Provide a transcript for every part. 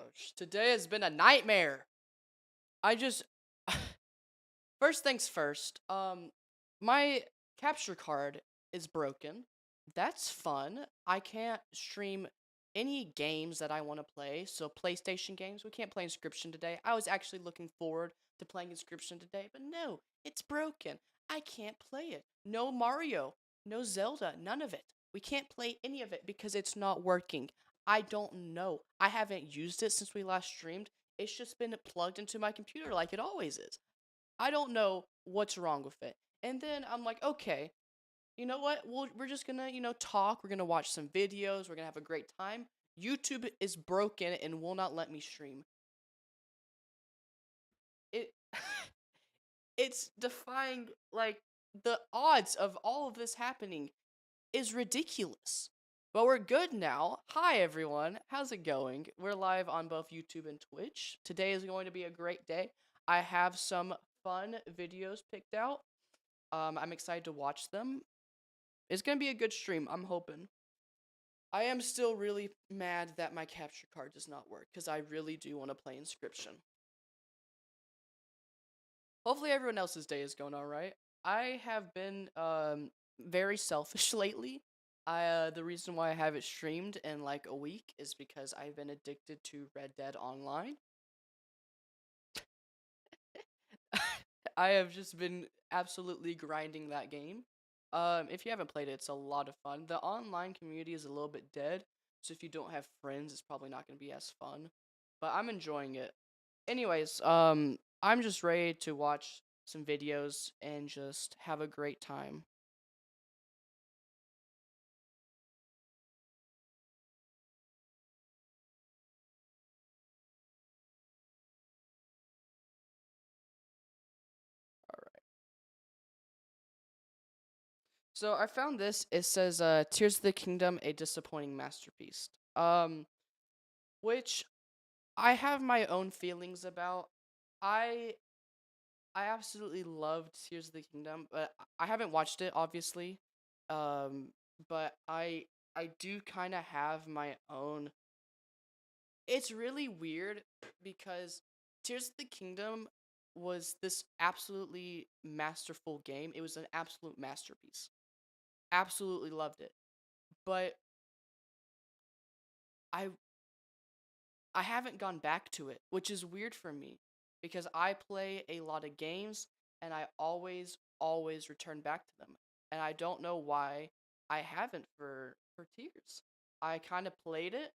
gosh, today has been a nightmare. I just first things first. My capture card is broken. That's fun. I can't stream any games that I want to play. So PlayStation games, we can't play Inscription today. I was actually looking forward to playing Inscription today, but no, it's broken. I can't play it. No Mario, no Zelda, none of it. We can't play any of it because it's not working. I don't know. I haven't used it since we last streamed. It's just been plugged into my computer like it always is. I don't know what's wrong with it. And then I'm like, okay, you know what? We're just gonna, talk. We're gonna watch some videos. We're gonna have a great time. YouTube is broken and will not let me stream. It, it's defying, like, the odds of all of this happening is ridiculous. But we're good now. Hi, everyone. How's it going? We're live on both YouTube and Twitch. Today is going to be a great day. I have some fun videos picked out. I'm excited to watch them. It's gonna be a good stream, I'm hoping. I am still really mad that my capture card does not work, because I really do want to play Inscription. Hopefully everyone else's day is going alright. I have been, very selfish lately. The reason why I haven't streamed in, like, a week is because I've been addicted to Red Dead Online. I have just been absolutely grinding that game. If you haven't played it, it's a lot of fun. The online community is a little bit dead, so if you don't have friends, it's probably not going to be as fun. But I'm enjoying it. Anyways, I'm just ready to watch some videos and just have a great time. All right. So I found this. It says, "Tears of the Kingdom: A Disappointing Masterpiece." Which I have my own feelings about. I I absolutely loved Tears of the Kingdom, but I haven't watched it obviously. Um, but I do kind of have my own. It's really weird because Tears of the Kingdom was this absolutely masterful game. It was an absolute masterpiece. Absolutely loved it. But I I haven't gone back to it, which is weird for me because I play a lot of games and I always return back to them. And I don't know why I haven't for Tears. I kind of played it,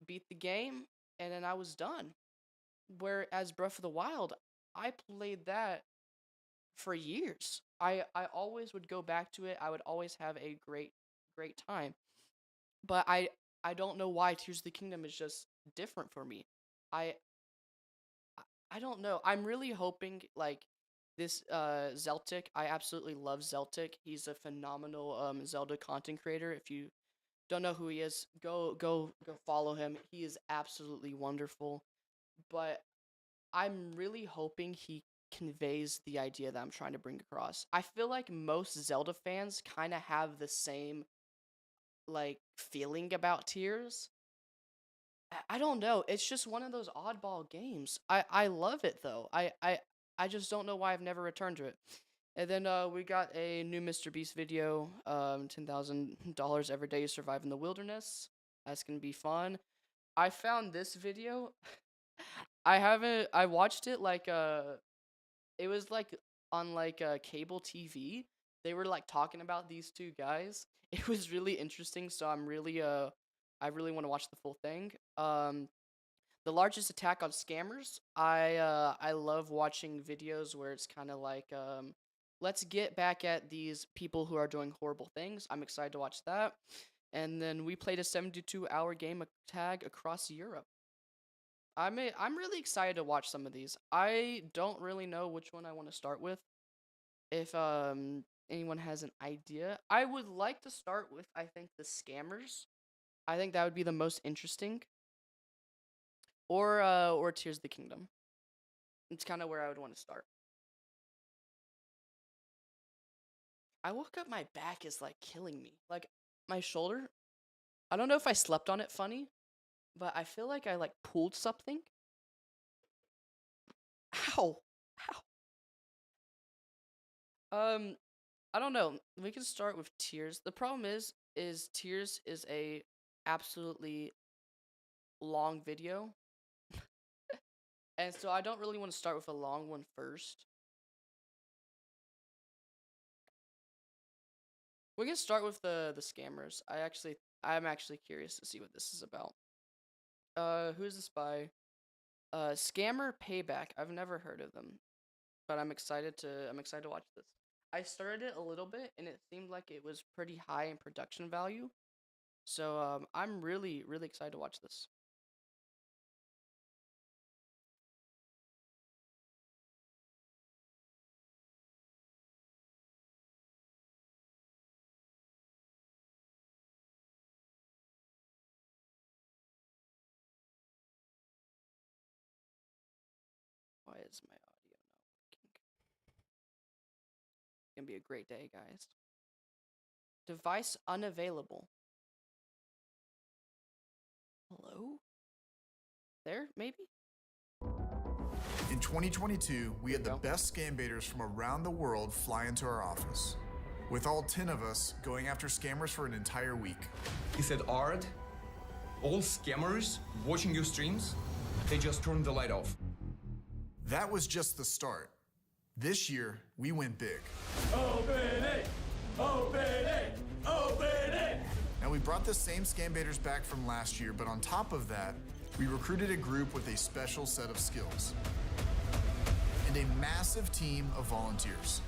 beat the game, and then I was done. Whereas Breath of the Wild, I played that for years. I always would go back to it. I would always have a great time. But I don't know why Tears of the Kingdom is just different for me. I I don't know. I'm really hoping like this Zeltic. I absolutely love Zeltic. He's a phenomenal Zelda content creator. If you don't know who he is, go follow him. He is absolutely wonderful. But I'm really hoping he conveys the idea that I'm trying to bring across. I feel like most Zelda fans kind of have the same like feeling about Tears. I don't know. It's just one of those oddball games. I love it though. I just don't know why I've never returned to it. And then we got a new Mr. Beast video, $10,000 every day you survive in the wilderness. That's gonna be fun. I found this video. I watched it like it was like on like cable TV. They were like talking about these two guys. It was really interesting, so I really want to watch the full thing. The largest attack on scammers. I love watching videos where it's kind of like let's get back at these people who are doing horrible things. I'm excited to watch that. And then we played a 72-hour game of tag across Europe. I'm really excited to watch some of these. I don't really know which one I want to start with. If anyone has an idea, I would like to start with I think the scammers. I think that would be the most interesting. Or Tears of the Kingdom. It's kind of where I would want to start. I woke up, my back is like killing me. Like my shoulder. I don't know if I slept on it funny, but I feel like I like pulled something. Ow. Ow. I don't know. We can start with Tears. The problem is Tears is a absolutely long video. And so I don't really want to start with a long one first. We can start with the scammers. I'm actually curious to see what this is about. Who's this by? Scammer Payback. I've never heard of them, but I'm excited to watch this. I started it a little bit and it seemed like it was pretty high in production value. So I'm really excited to watch this. Why is my audio not working? It's gonna be a great day, guys. Device unavailable. Hello? There, maybe? In 2022, we had the Go. best scam baiters from around the world fly into our office, with all 10 of us going after scammers for an entire week. He said, Ard, all scammers watching your streams, they just turned the light off. That was just the start. This year, we went big. Open it! Open it! Open it! Now, we brought the same scam baiters back from last year, but on top of that, we recruited a group with a special set of skills and a massive team of volunteers.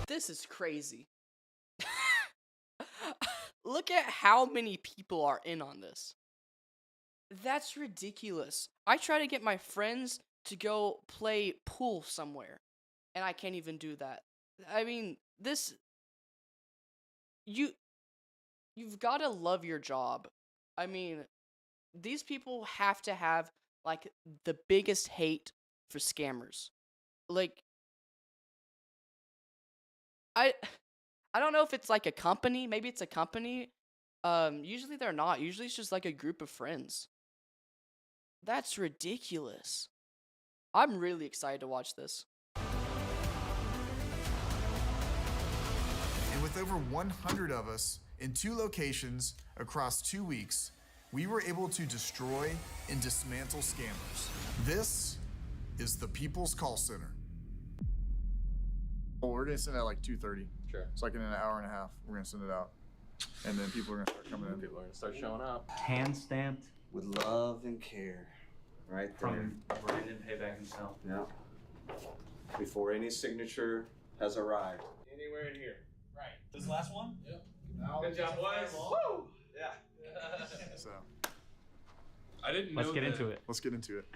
This is crazy. Look at how many people are in on this. That's ridiculous. I try to get my friends to go play pool somewhere, and I can't even do that. I mean, you've got to love your job. I mean, these people have to have like the biggest hate for scammers. Like I I don't know if it's like a company, maybe it's a company. Usually they're not. Usually it's just like a group of friends. That's ridiculous. I'm really excited to watch this. And with over 100 of us in 2 locations across 2 weeks, we were able to destroy and dismantle scammers. This is the People's Call Center. Well, we're gonna send it at like 2:30. Sure. It's like in an hour and a half, we're gonna send it out. And then people are gonna start coming in. People are gonna start showing up. Hand stamped With love and care. Right there. from Brandon Payback himself. Yeah. Before any signature has arrived. Anywhere in here. Right. This last one? Yep. Good job, boys. Woo! Yeah. So I didn't know. Let's get into it. let's get into it.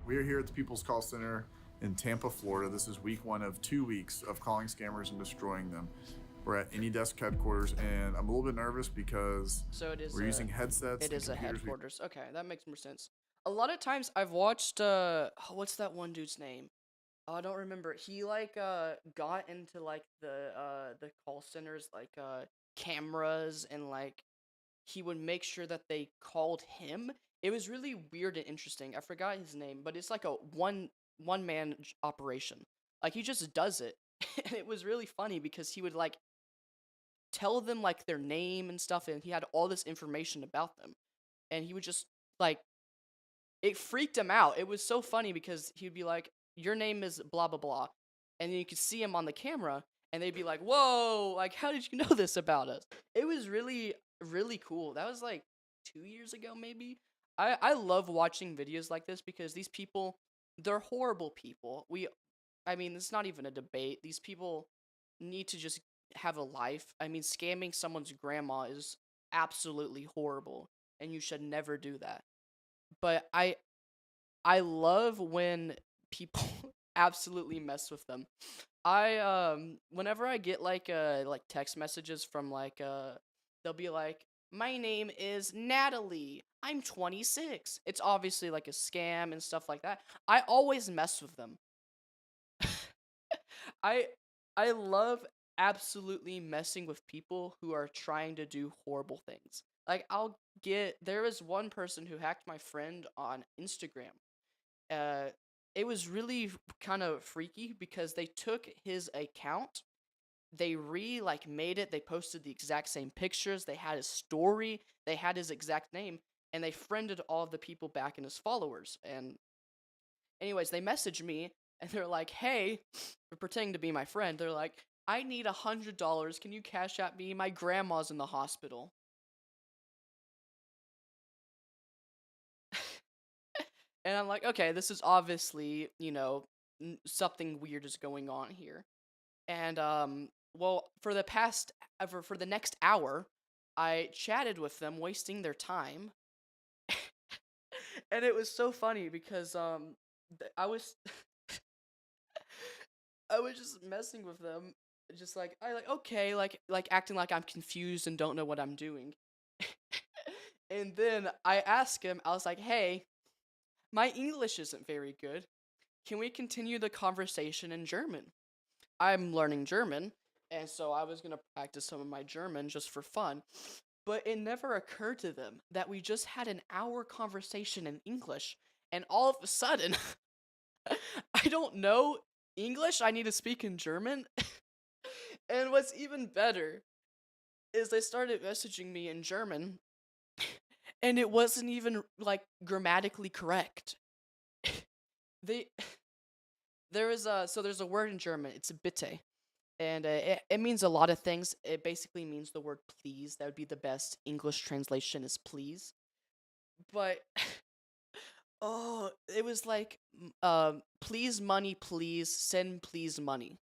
We are here at the People's Call Center in Tampa, Florida. This is week 1 of 2 weeks of calling scammers and destroying them. We're at AnyDesk headquarters, and I'm a little bit nervous because So it is we're using headsets. it and is a computers. headquarters. Okay, that makes more sense. A lot of times I've watched what's that one dude's name? I don't remember. He like got into like the call centers like cameras, and like he would make sure that they called him. It was really weird and interesting. I forgot his name, but it's like a one man operation. Like he just does it. And it was really funny because he would like tell them like their name and stuff, and he had all this information about them. And he would just like, it freaked him out. It was so funny because he'd be like, your name is blah blah blah, and then you could see him on the camera, and they'd be like, whoa, like how did you know this about us? It was really cool. That was like 2 years ago maybe. I love watching videos like this because these people, they're horrible people. I mean, it's not even a debate. These people need to just have a life. I mean, scamming someone's grandma is absolutely horrible, and you should never do that. But I love when people absolutely mess with them. Whenever I get like text messages from like they'll be like, my name is Natalie. I'm 26. It's obviously like a scam and stuff like that. I always mess with them. I I love absolutely messing with people who are trying to do horrible things. Like there was one person who hacked my friend on Instagram. Uh it was really kind of freaky because they took his account, they like made it, they posted the exact same pictures, they had his story, they had his exact name, and they friended all of the people back in his followers. And anyways, they messaged me and they're like, "Hey," they're pretending to be my friend. They're like, "I need $100. Can you cash at me? My grandma's in the hospital." And I'm like, "Okay, this is obviously, something weird is going on here." And well, for the next hour, I chatted with them, wasting their time. And it was so funny because I was I was just messing with them, just like I like okay, like acting like I'm confused and don't know what I'm doing. And then I asked him, I was like, "Hey, my English isn't very good. Can we continue the conversation in German? I'm learning German, and so I was gonna practice some of my German just for fun." But it never occurred to them that we just had an hour conversation in English, and all of a sudden, I don't know English, I need to speak in German. And what's even better is they started messaging me in German, and it wasn't even like grammatically correct. They there's a word in German, it's bitte. And it means a lot of things. It basically means the word please. That would be the best English translation is please. But oh, it was like please money, please send please money.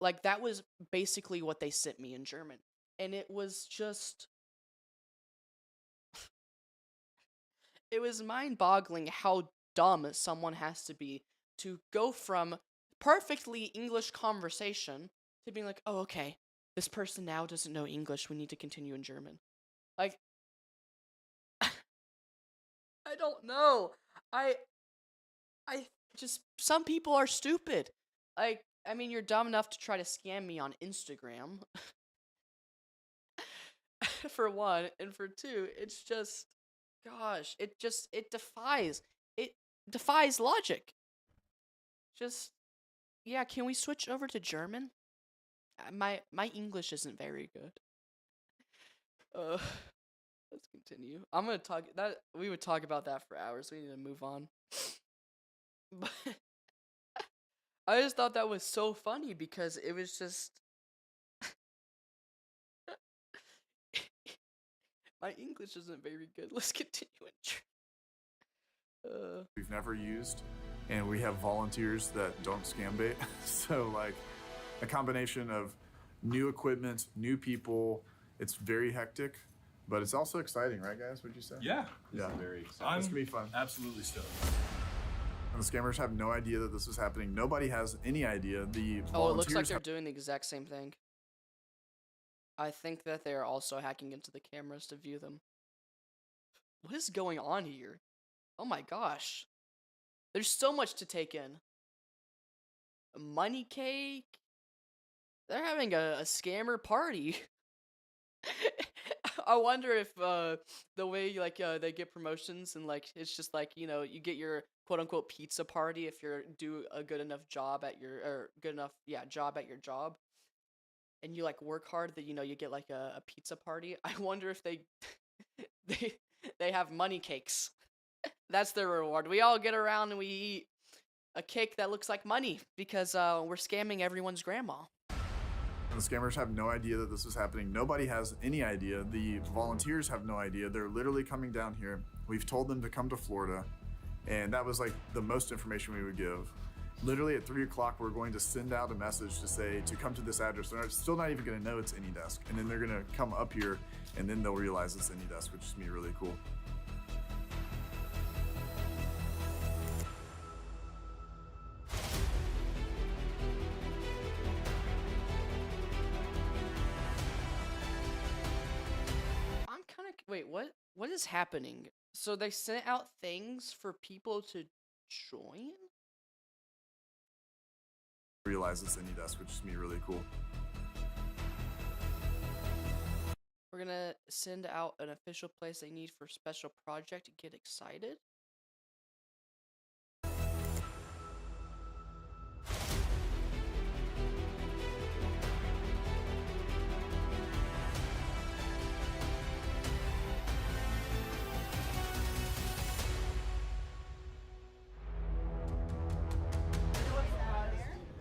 Like that was basically what they sent me in German. And it was just it was mind-boggling how dumb someone has to be to go from perfectly English conversation to being like, "Oh, okay, this person now doesn't know English. We need to continue in German." Like, I don't know. I I just some people are stupid. Like, I mean, you're dumb enough to try to scam me on Instagram for one, and for two, it's just gosh, it defies logic. Just yeah, can we switch over to German? My English isn't very good. Uh, let's continue. I'm gonna talk that we would talk about that for hours. We need to move on. But I just thought that was so funny because it was just my English isn't very good. Let's continue. We've never used, and we have volunteers that don't scam bait. So like a combination of new equipment, new people. It's very hectic, but it's also exciting, right, guys? What'd you say? Yeah. Yeah. Very exciting. It's gonna be fun. Absolutely stoked. And the scammers have no idea that this is happening. Nobody has any idea. The Oh, it looks like volunteers they're doing the exact same thing. I think that they are also hacking into the cameras to view them. What is going on here? Oh my gosh. There's so much to take in. A money cake. They're having a scammer party. I wonder if the way like they get promotions and like it's just like you get your quote unquote pizza party if you're do a good enough job at your or good enough job at your job, and you like work hard that you get like a pizza party. I wonder if they they they have money cakes. That's their reward. We all get around and we eat a cake that looks like money because we're scamming everyone's grandma. And the scammers have no idea that this is happening. Nobody has any idea. The volunteers have no idea. They're literally coming down here. We've told them to come to Florida, and that was like the most information we would give. Literally at 3 o'clock, we're going to send out a message to say to come to this address. They're still not even going to know it's AnyDesk, and then they're going to come up here, and then they'll realize it's AnyDesk, which is gonna be really cool. I'm kind of wait. What is happening? So they sent out things for people to join. realize it's AnyDesk, which is gonna be really cool. We're gonna send out an official place they need for special project. Get excited.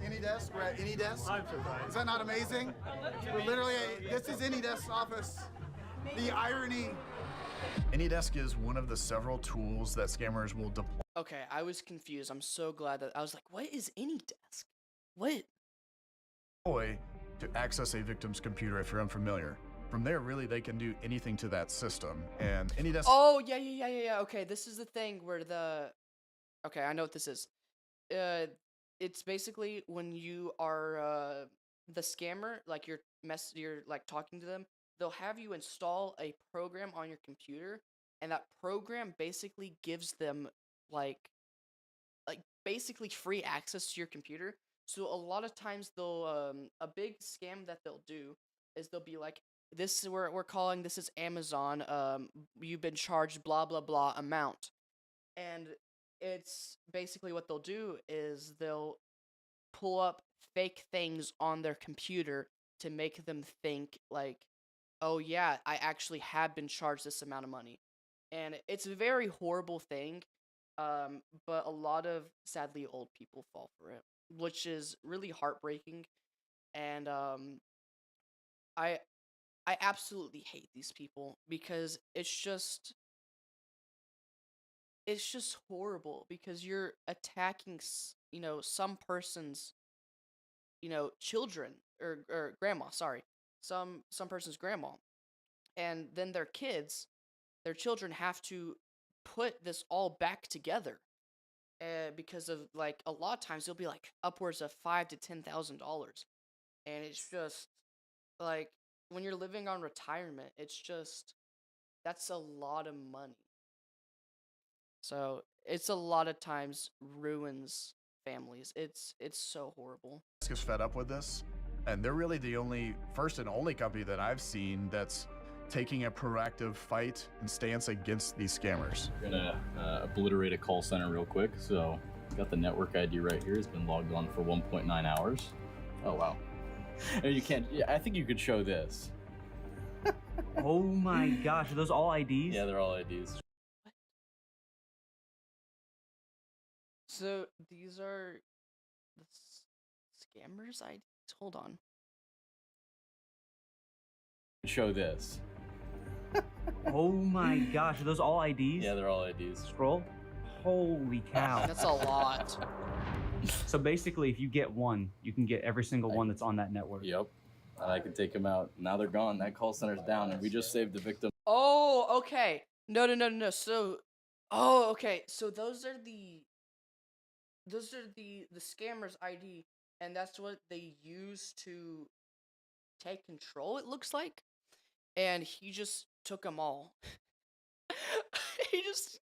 AnyDesk, we're at AnyDesk. Is that not amazing? We're literally, this is AnyDesk's office. The irony. AnyDesk is one of the several tools that scammers will deploy Okay, I was confused. I'm so glad that I was like, what is AnyDesk? What? to access a victim's computer if you're unfamiliar. From there, really, they can do anything to that system. And AnyDesk. Oh, yeah. Okay, this is the thing where the... Okay, I know what this is. It's basically when you are the scammer, like you're like talking to them, they'll have you install a program on your computer, and that program basically gives them like basically free access to your computer. So a lot of times they'll a big scam that they'll do is they'll be like, this we're calling this is Amazon, you've been charged blah blah blah amount. And it's basically what they'll do is they'll pull up fake things on their computer to make them think like, oh yeah, I actually have been charged this amount of money. And it's a very horrible thing, but a lot of sadly old people fall for it, which is really heartbreaking. And I absolutely hate these people because it's just horrible because you're attacking some person's children or grandma, sorry, some person's grandma, and then their children have to put this all back together because of like a lot of times it'll be like upwards of $5,000 to $10,000, and it's just like when you're living on retirement, it's just that's a lot of money. So it's a lot of times ruins families. It's so horrible. Is fed up with this, and they're really the first and only company that I've seen that's taking a proactive fight and stance against these scammers. We're gonna obliterate a call center real quick. So got the network ID right here. It's been logged on for 1.9 hours. Oh wow. And you can't. Yeah, I think you could show this. Oh my gosh, are those all IDs? Yeah, they're all IDs. So these are the scammers' IDs. Hold on. Show this. Oh my gosh, are those all IDs? Yeah, they're all IDs. Scroll. Holy cow. That's a lot. So basically, if you get one, you can get every single one that's on that network. Yep. And I can take them out. Now they're gone. That call center's down, and we just saved the victim. Oh, okay. No. So, okay. So those are the scammers' ID, and that's what they use to take control, it looks like. And he just took them all. he just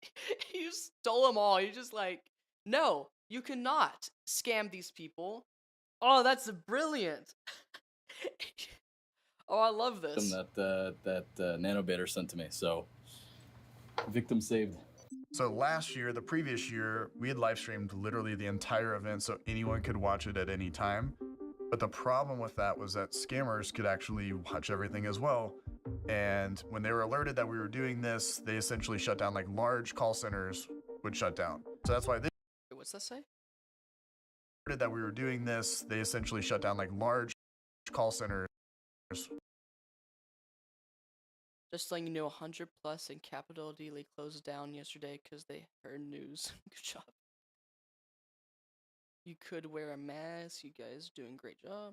stole them all. He just like, no, you cannot scam these people. Oh, that's brilliant. Oh, I love this. That nanobaiter sent to me. So, victim saved. So the previous year, we had live streamed literally the entire event so anyone could watch it at any time. But the problem with that was that scammers could actually watch everything as well. And when they were alerted that we were doing this, they essentially shut down, like large call centers would shut down. So that's why Wait, what's that say? that we were doing this, they essentially shut down like large call centers. Just letting you know, 100 Plus and Capital Daily closed down yesterday because they heard news. Good job. You could wear a mask. You guys doing a great job.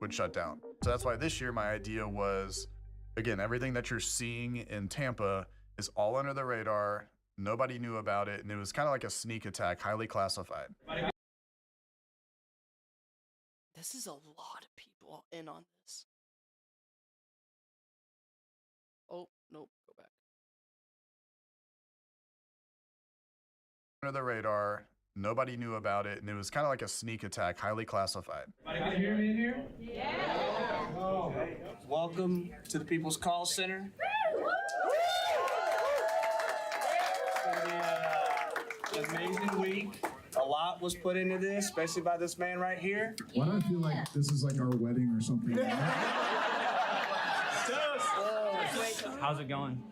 Would shut down. So that's why this year my idea was, again, everything that you're seeing in Tampa is all under the radar. Nobody knew about it, and it was kind of like a sneak attack, highly classified. This is a lot of people in on this. Oh, nope, go back. Under the radar, Nobody knew about it, and it was kind of like a sneak attack, highly classified. Welcome to the People's Call Center. It's gonna be an amazing week. A lot was put into this, especially by this man right here. Why do I feel like this is like our wedding or something? How's it going?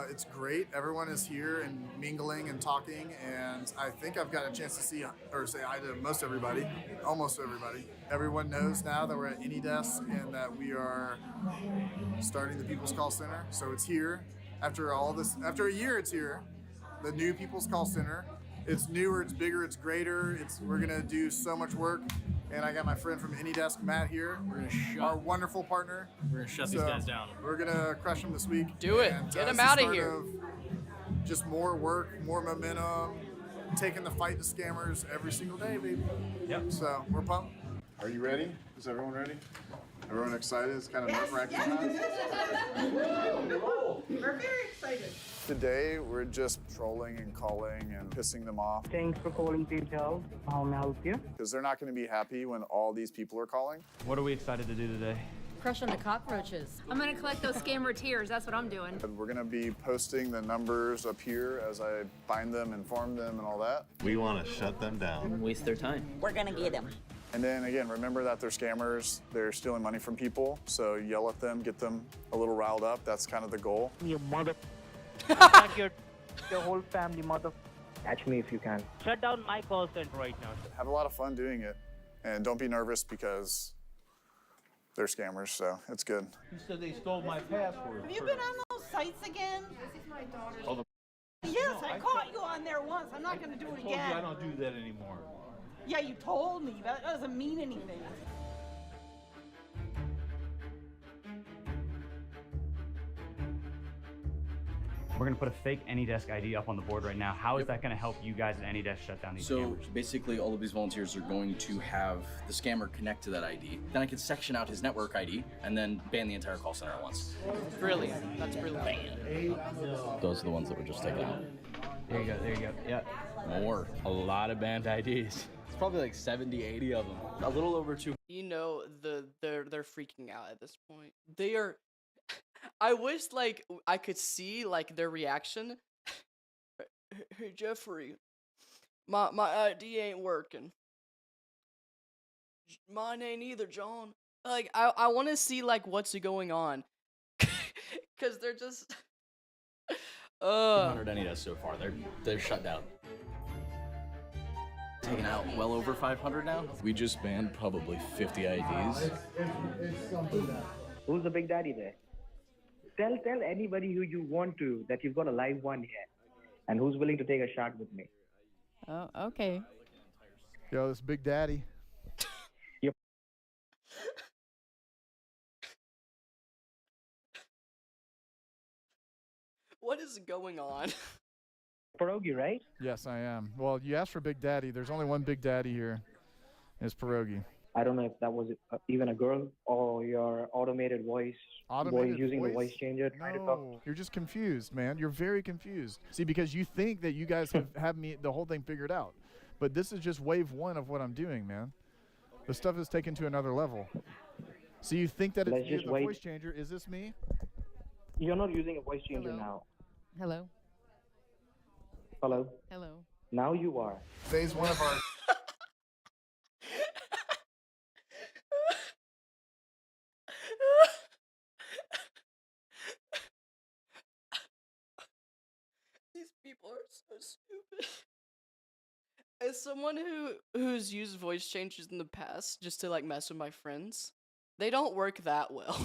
It's great. Everyone is here and mingling and talking, and I think I've got a chance to see or say hi to most everybody, almost everybody. Everyone knows now that we're at AnyDesk and that we are starting the People's Call Center. So it's here. After all this, after a year, it's here. The new People's Call Center. It's newer, it's bigger, it's greater. We're gonna do so much work. And I got my friend from AnyDesk, Matt, here. We're gonna our wonderful partner. We're gonna shut these guys down. We're gonna crush them this week. Do it. And, Get it's them the out of start here. Just more work, more momentum, taking the fight to scammers every single day, baby. Yep. So we're pumped. Are you ready? Is everyone ready? Everyone excited? It's kind of nerve-wracking times. We're very excited. Today, we're just trolling and calling and pissing them off Thanks for calling PayPal. How may I help you? because they're not going to be happy when all these people are calling. What are we excited to do today? Crush on the cockroaches. I'm gonna collect those scammer tears. That's what I'm doing. And we're going to be posting the numbers up here as I find them, inform them, and all that. We want to shut them down. Waste their time. We're gonna get them. And then again, remember that they're scammers. They're stealing money from people. So yell at them, get them a little riled up. That's kind of the goal. Your mother. Attack your whole family, mother. Catch me if you can. Shut down my call center right now. Have a lot of fun doing it. And don't be nervous because they're scammers, so it's good. You said they stole my password. Have you been on those sites again? This is my daughter's. Oh, Yes, I caught you on there once. I'm not gonna do it again. I don't do that anymore. Yeah, you told me. That doesn't mean anything. We're gonna put a fake AnyDesk ID up on the board right now. How is that gonna help you guys at AnyDesk shut down these So scammers? basically, all of these volunteers are going to have the scammer connect to that ID. Then I can section out his network ID and then ban the entire call center at once. Brilliant. That's brilliant. Those are the ones that were just taken out. There you go, there you go. Yeah. More. A lot of banned IDs. It's probably like 70, 80 of them. A little over 2. You know, they're freaking out at this point. They are. I wish like I could see like their reaction. Hey Jeffrey, my ID ain't working. Mine ain't either, John. Like I want to see like what's going on, cause they're just. 100 AnyDesk so far. They're shut down. Taken out well over 500 now. We just banned probably 50 IDs. Who's the big daddy there? Tell anybody who you want to that you've got a live one here, and who's willing to take a shot with me. Oh, okay. Yo, this Big Daddy. What is going on? Pierogi, right? Yes, I am. Well, you asked for Big Daddy. There's only one Big Daddy here. It's Pierogi. I don't know if that was even a girl or your automated voice. Automated using voice? the voice changer. Trying to talk. No, you're just confused, man. You're very confused. See, because you think that you guys have me the whole thing figured out, but this is just wave one of what I'm doing, man. The stuff is taken to another level. So you think that Let's it's me, just the wait. voice changer? Is this me? You're not using a voice changer Hello? now. Hello. Hello. Hello. Now you are. Phase one of our These people are so stupid. As someone who's used voice changes in the past just to like mess with my friends, they don't work that well.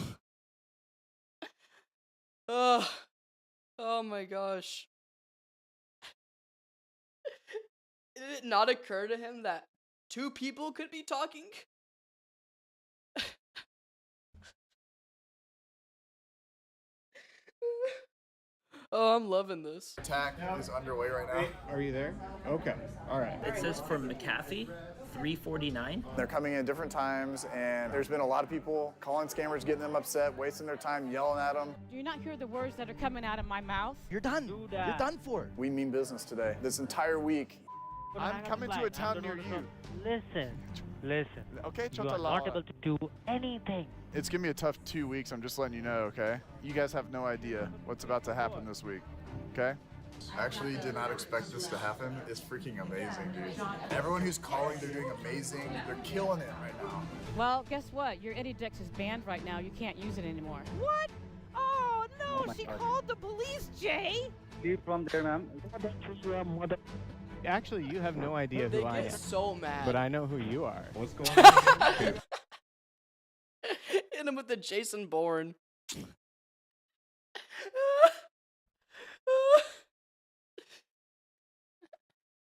Oh my gosh. Did it not occur to him that two people could be talking? Oh, I'm loving this. attack is underway right now. Are you there? Okay. All right. It says for McAfee, 349. They're coming in at different times, and there's been a lot of people calling scammers, getting them upset, wasting their time, yelling at them. Do you not hear the words that are coming out of my mouth? You're done. You're done for. We mean business today. This entire week, I'm coming to a town near you. Listen. Okay, You are not able to do anything. It's gonna be a tough 2 weeks. I'm just letting you know, okay? You guys have no idea what's about to happen this week, okay? Actually, did not expect this to happen. It's freaking amazing, dude. Everyone who's calling, they're doing amazing. They're killing it right now. Well, guess what? Your Eddie Dex is banned right now. You can't use it anymore. What? Oh, no, she called the police, Jay. Leave from there, ma'am. Actually, you have no idea They who I get am. so mad. But I know who you are. What's going on? Hit him with the Jason Bourne.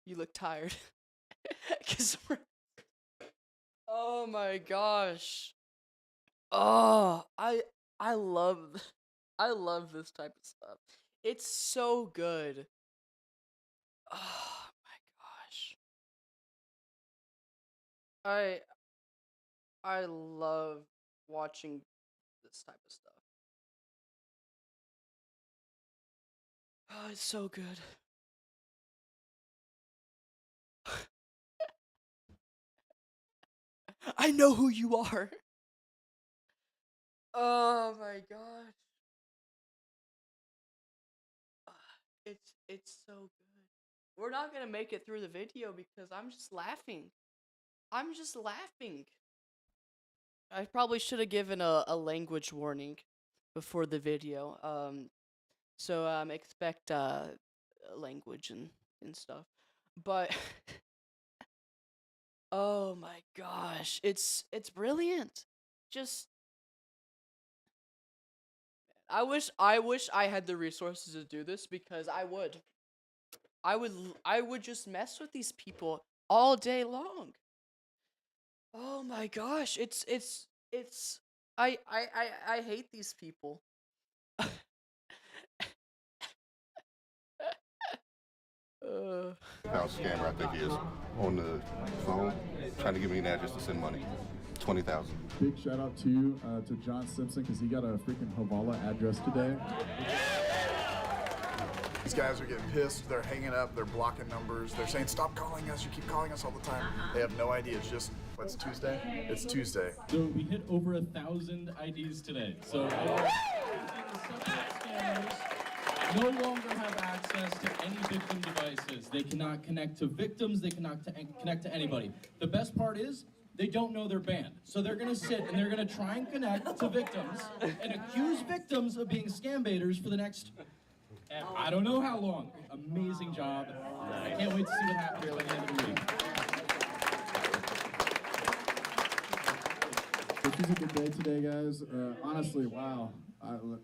You look tired. 'Cause oh my gosh. Oh, I love this type of stuff. It's so good. Oh my gosh. I love watching this type of stuff. Oh, it's so good. I know who you are. Oh my gosh. It's so good. We're not gonna make it through the video because I'm just laughing. I'm just laughing. I probably should have given a language warning before the video. So expect language and stuff. But oh my gosh, it's brilliant. Just I wish I had the resources to do this because I would just mess with these people all day long. Oh my gosh, it's I hate these people. Now scammer, I think he is on the phone trying to give me an address to send money. 20,000. Big shout out to John Simpson because he got a freaking Havala address today. These guys are getting pissed. They're hanging up. They're blocking numbers. They're saying, "Stop calling us. You keep calling us all the time." They have no idea. It's just what's Tuesday? It's Tuesday. So we hit over 1,000 IDs today. So scammers no longer have access to any victim devices. They cannot connect to victims. They cannot connect to anybody. The best part is they don't know they're banned. So they're going to sit and they're going to try and connect to victims and accuse victims of being scam baiters for the next, I don't know how long. Amazing job. I can't wait to see what happens by the end of the week. This was a good day today, guys. Honestly, wow.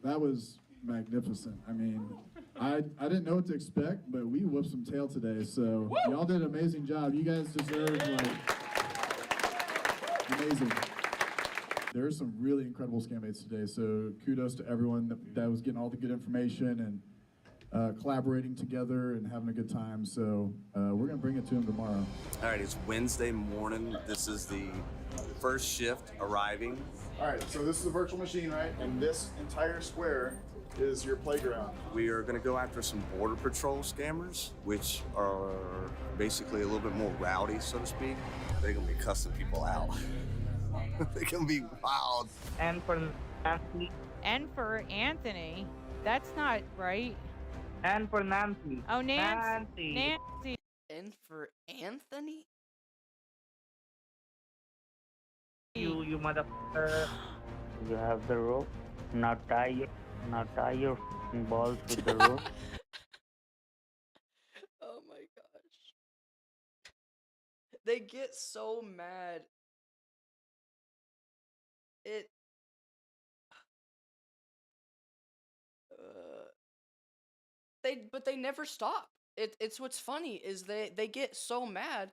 That was magnificent. I mean, I didn't know what to expect, but we whooped some tail today. So y'all did an amazing job. You guys deserve, amazing. There are some really incredible scam baits today. So kudos to everyone that was getting all the good information and collaborating together and having a good time. So we're gonna bring it to them tomorrow. All right, it's Wednesday morning. This is the first shift arriving. All right, so this is a virtual machine, right? And this entire square is your playground. We are going to go after some Border Patrol scammers, which are basically a little bit more rowdy, so to speak. They're going to be cussing people out. They're going to be wild. And for Nancy. And for Anthony. That's not right. And for Nancy. Oh, Nancy. Nancy. And for Anthony? You motherfucker. You have the rope. Now tie your balls with the rope. Oh my gosh. They get so mad. But they never stop. It's what's funny is they get so mad.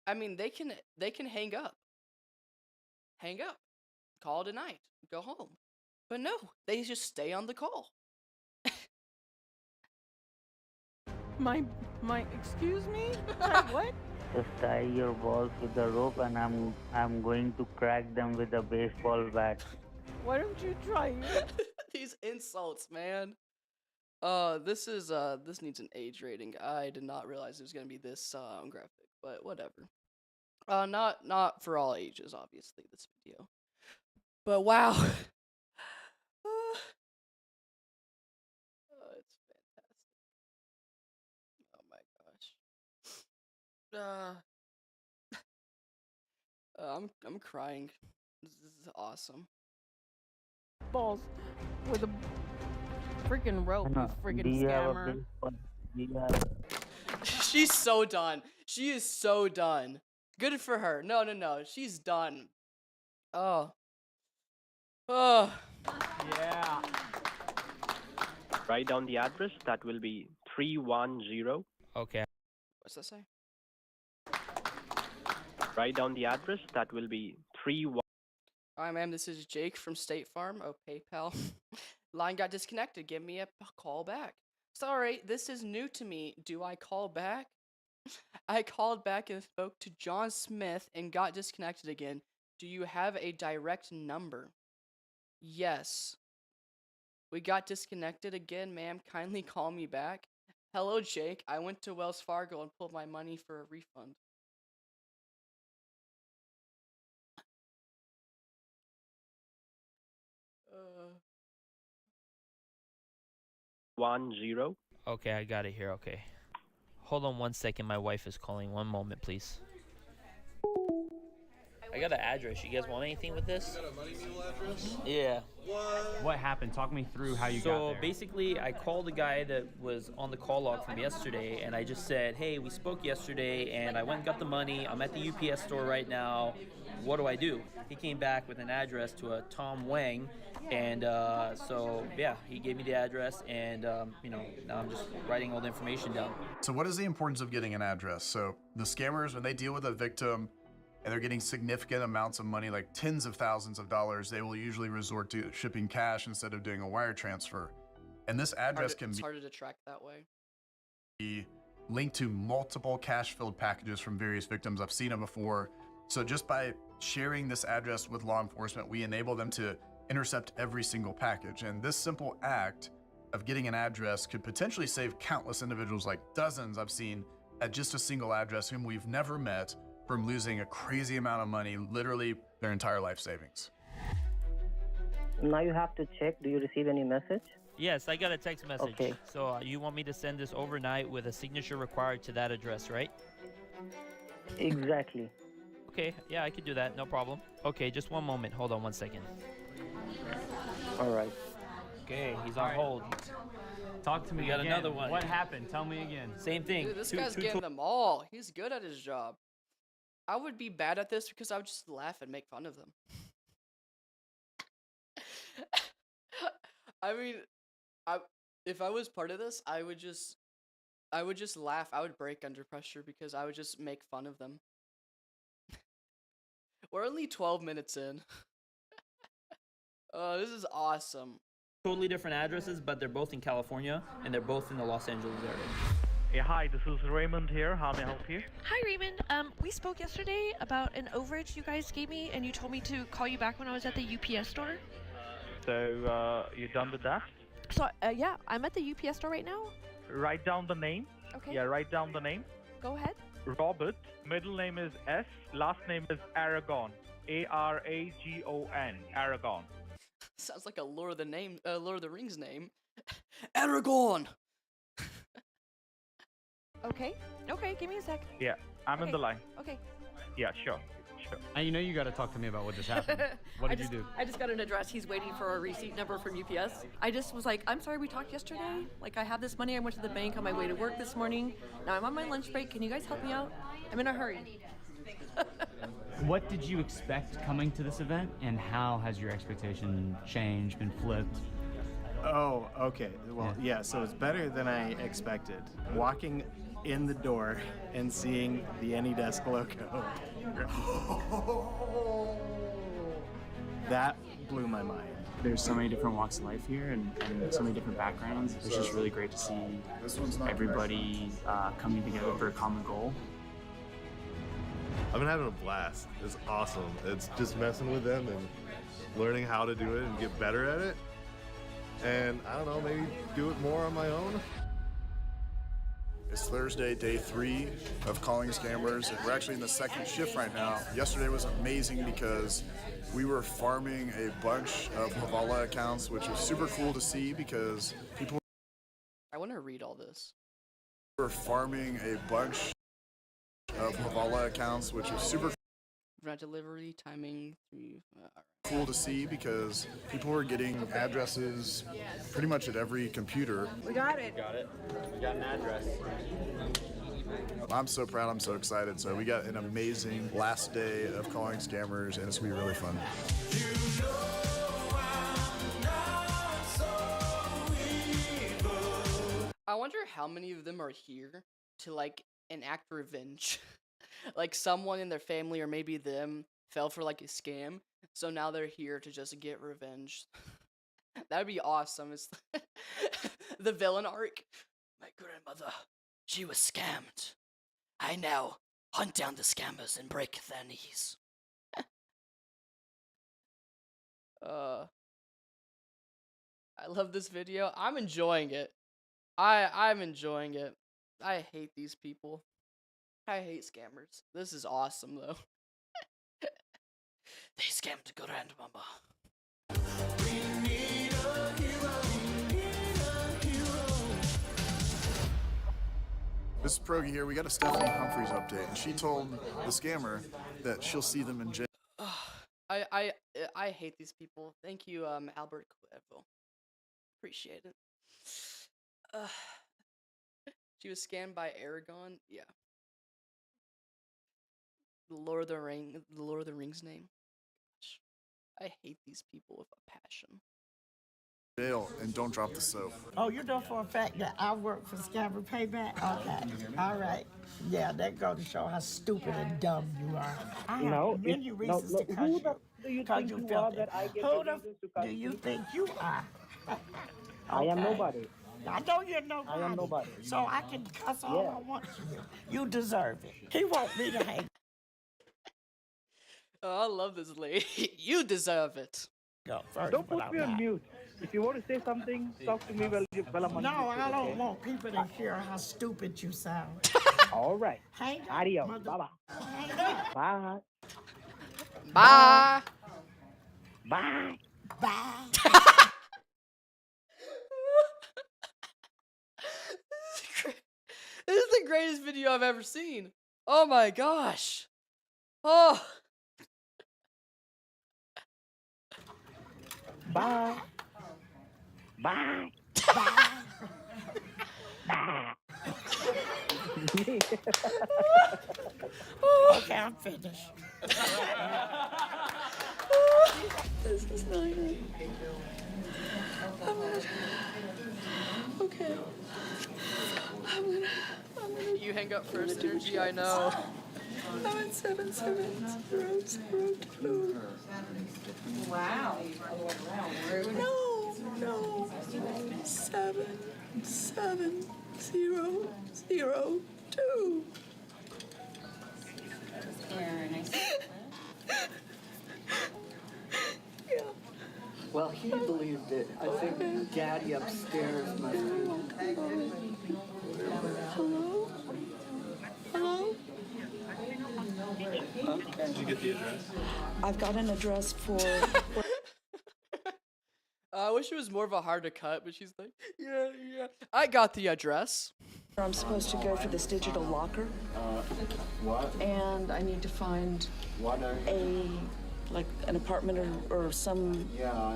I mean, they can hang up. Hang up. Call it a night. Go home. But no, they just stay on the call. My, excuse me? What? Just tie your balls with the rope, and I'm going to crack them with a baseball bat. Why don't you try it? These insults, man. This needs an age rating. I did not realize it was gonna be this graphic, but whatever. Not for all ages, obviously, this video. But wow. It's fantastic. Oh my gosh. I'm crying. This is awesome. Balls with a freaking rope, you freaking scammer. She's so done. She is so done. Good for her. No. She's done. Oh. Yeah. Write down the address. That will be 310. Okay. What's that say? Write down the address. That will be 31. Hi, ma'am. This is Jake from State Farm. Oh, PayPal. Line got disconnected. Give me a call back. Sorry, this is new to me. Do I call back? I called back and spoke to John Smith and got disconnected again. Do you have a direct number? Yes. We got disconnected again, ma'am. Kindly call me back. Hello, Jake. I went to Wells Fargo and pulled my money for a refund. Uh. 10. Okay, I got it here. Okay. Hold on 1 second. My wife is calling. One moment, please. I got an address. You guys want anything with this? Got a money mule address? Yeah. What happened? Talk me through how you got So there. basically, I called the guy that was on the call log from yesterday, and I just said, hey, we spoke yesterday, and I went and got the money. I'm at the UPS store right now. What do I do? He came back with an address to a Tom Wang, and so, yeah, he gave me the address, and, now I'm just writing all the information down. So what is the importance of getting an address? So the scammers, when they deal with a victim and they're getting significant amounts of money, like tens of thousands of dollars, they will usually resort to shipping cash instead of doing a wire transfer. And this address can It's be harder to track that way. linked to multiple cash-filled packages from various victims. I've seen it before. So just by sharing this address with law enforcement, we enable them to intercept every single package. And this simple act of getting an address could potentially save countless individuals, like dozens I've seen at just a single address whom we've never met, from losing a crazy amount of money, literally their entire life savings. Now you have to check. Do you receive any message? Yes, I got a text message. Okay. So you want me to send this overnight with a signature required to that address, right? Exactly. Okay, yeah, I could do that. No problem. Okay, just one moment. Hold on 1 second. All right. Okay, he's on hold. Talk to me We got again. another one. What happened? Tell me again. Same thing. Dude, this guy's getting them all. He's good at his job. I would be bad at this because I would just laugh and make fun of them. I mean, if I was part of this, I would just laugh. I would break under pressure because I would just make fun of them. We're only 12 minutes in. Oh, this is awesome. Totally different addresses, but they're both in California, and they're both in the Los Angeles area. Yeah, hi, this is Raymond here. How may I help you? Hi, Raymond. We spoke yesterday about an overage you guys gave me, and you told me to call you back when I was at the UPS store. So, you done with that? So, yeah, I'm at the UPS store right now. Write down the name. Okay. Yeah, write down the name. Go ahead. Robert. Middle name is S. Last name is Aragon. Aragon. Aragon. Sounds like a Lord of the Rings name. Aragorn. Okay. Okay, give me a sec. Yeah, I'm in the line. Okay. Yeah, sure. And you know you got to talk to me about what just happened. What did you do? I just got an address. He's waiting for a receipt number from UPS. I just was like, I'm sorry we talked yesterday. Like, I have this money. I went to the bank on my way to work this morning. Now I'm on my lunch break. Can you guys help me out? I'm in a hurry. What did you expect coming to this event, and how has your expectation changed, been flipped? Oh, okay. Well, yeah, so it's better than I expected. Walking in the door and seeing the AnyDesk logo. That blew my mind. There's so many different walks of life here and so many different backgrounds. It's just really great to see everybody coming together for a common goal. I've been having a blast. It's awesome. It's just messing with them and learning how to do it and get better at it. And I don't know, maybe do it more on my own. It's Thursday, day 3 of calling scammers, and we're actually in the second shift right now. Yesterday was amazing because we were farming a bunch of Havala accounts, which was super cool to see because people I want to read all this. were farming a bunch of Havala accounts, which was super Rent delivery, timing, cool to see because people were getting addresses pretty much at every computer. We got it. Got it. We got an address. I'm so proud, I'm so excited. So we got an amazing last day of calling scammers, and it's gonna be really fun. I wonder how many of them are here to like enact revenge. Like someone in their family or maybe them fell for like a scam, so now they're here to just get revenge. That'd be awesome. It's the villain arc. My grandmother, she was scammed. I now hunt down the scammers and break their knees. I love this video. I'm enjoying it. I'm enjoying it. I hate these people. I hate scammers. This is awesome though. They scammed grandmama. This is Progi here. We got a Stephanie Humphreys update, and she told the scammer that she'll see them in jail. I hate these people. Thank you, Albert Cuervo. Appreciate it. She was scammed by Aragon. Yeah. The Lord of the Rings name. Gosh, I hate these people with a passion. Jail and don't drop the soap. Oh, you know for a fact that I work for Scammer Payback? Okay, all right. Yeah, that goes to show how stupid and dumb you are. I have many reasons to cuss you. Because you felt it. Who the do you think you are? I am nobody. I know you're nobody. I am nobody. So I can cuss all I want to you. You deserve it. He want me to hang. Oh, I love this lady. You deserve it. Go first, Don't put me on mute. If you want to say something, talk to me while I'm on No, mute, I don't okay? want people to hear how stupid you sound. All right. Hang up, Adios. mother- Bye-bye. Bye. Bye. Bye. This is the greatest video I've ever seen. Oh my gosh. Oh. Bye. Bye. Bye. Okay, I'm finished. This is not good. Okay. I'm gonna. You hang up first, Energy, I know. I'm at 77002. Wow. No. 77002. Well, he believed it. I think Gaddy upstairs must be. Hello? Hello? Did you get the address? I've got an address for. I wish it was more of a hard to cut, but she's like, yeah. I got the address. I'm supposed to go for this digital locker. What? And I need to find an apartment or some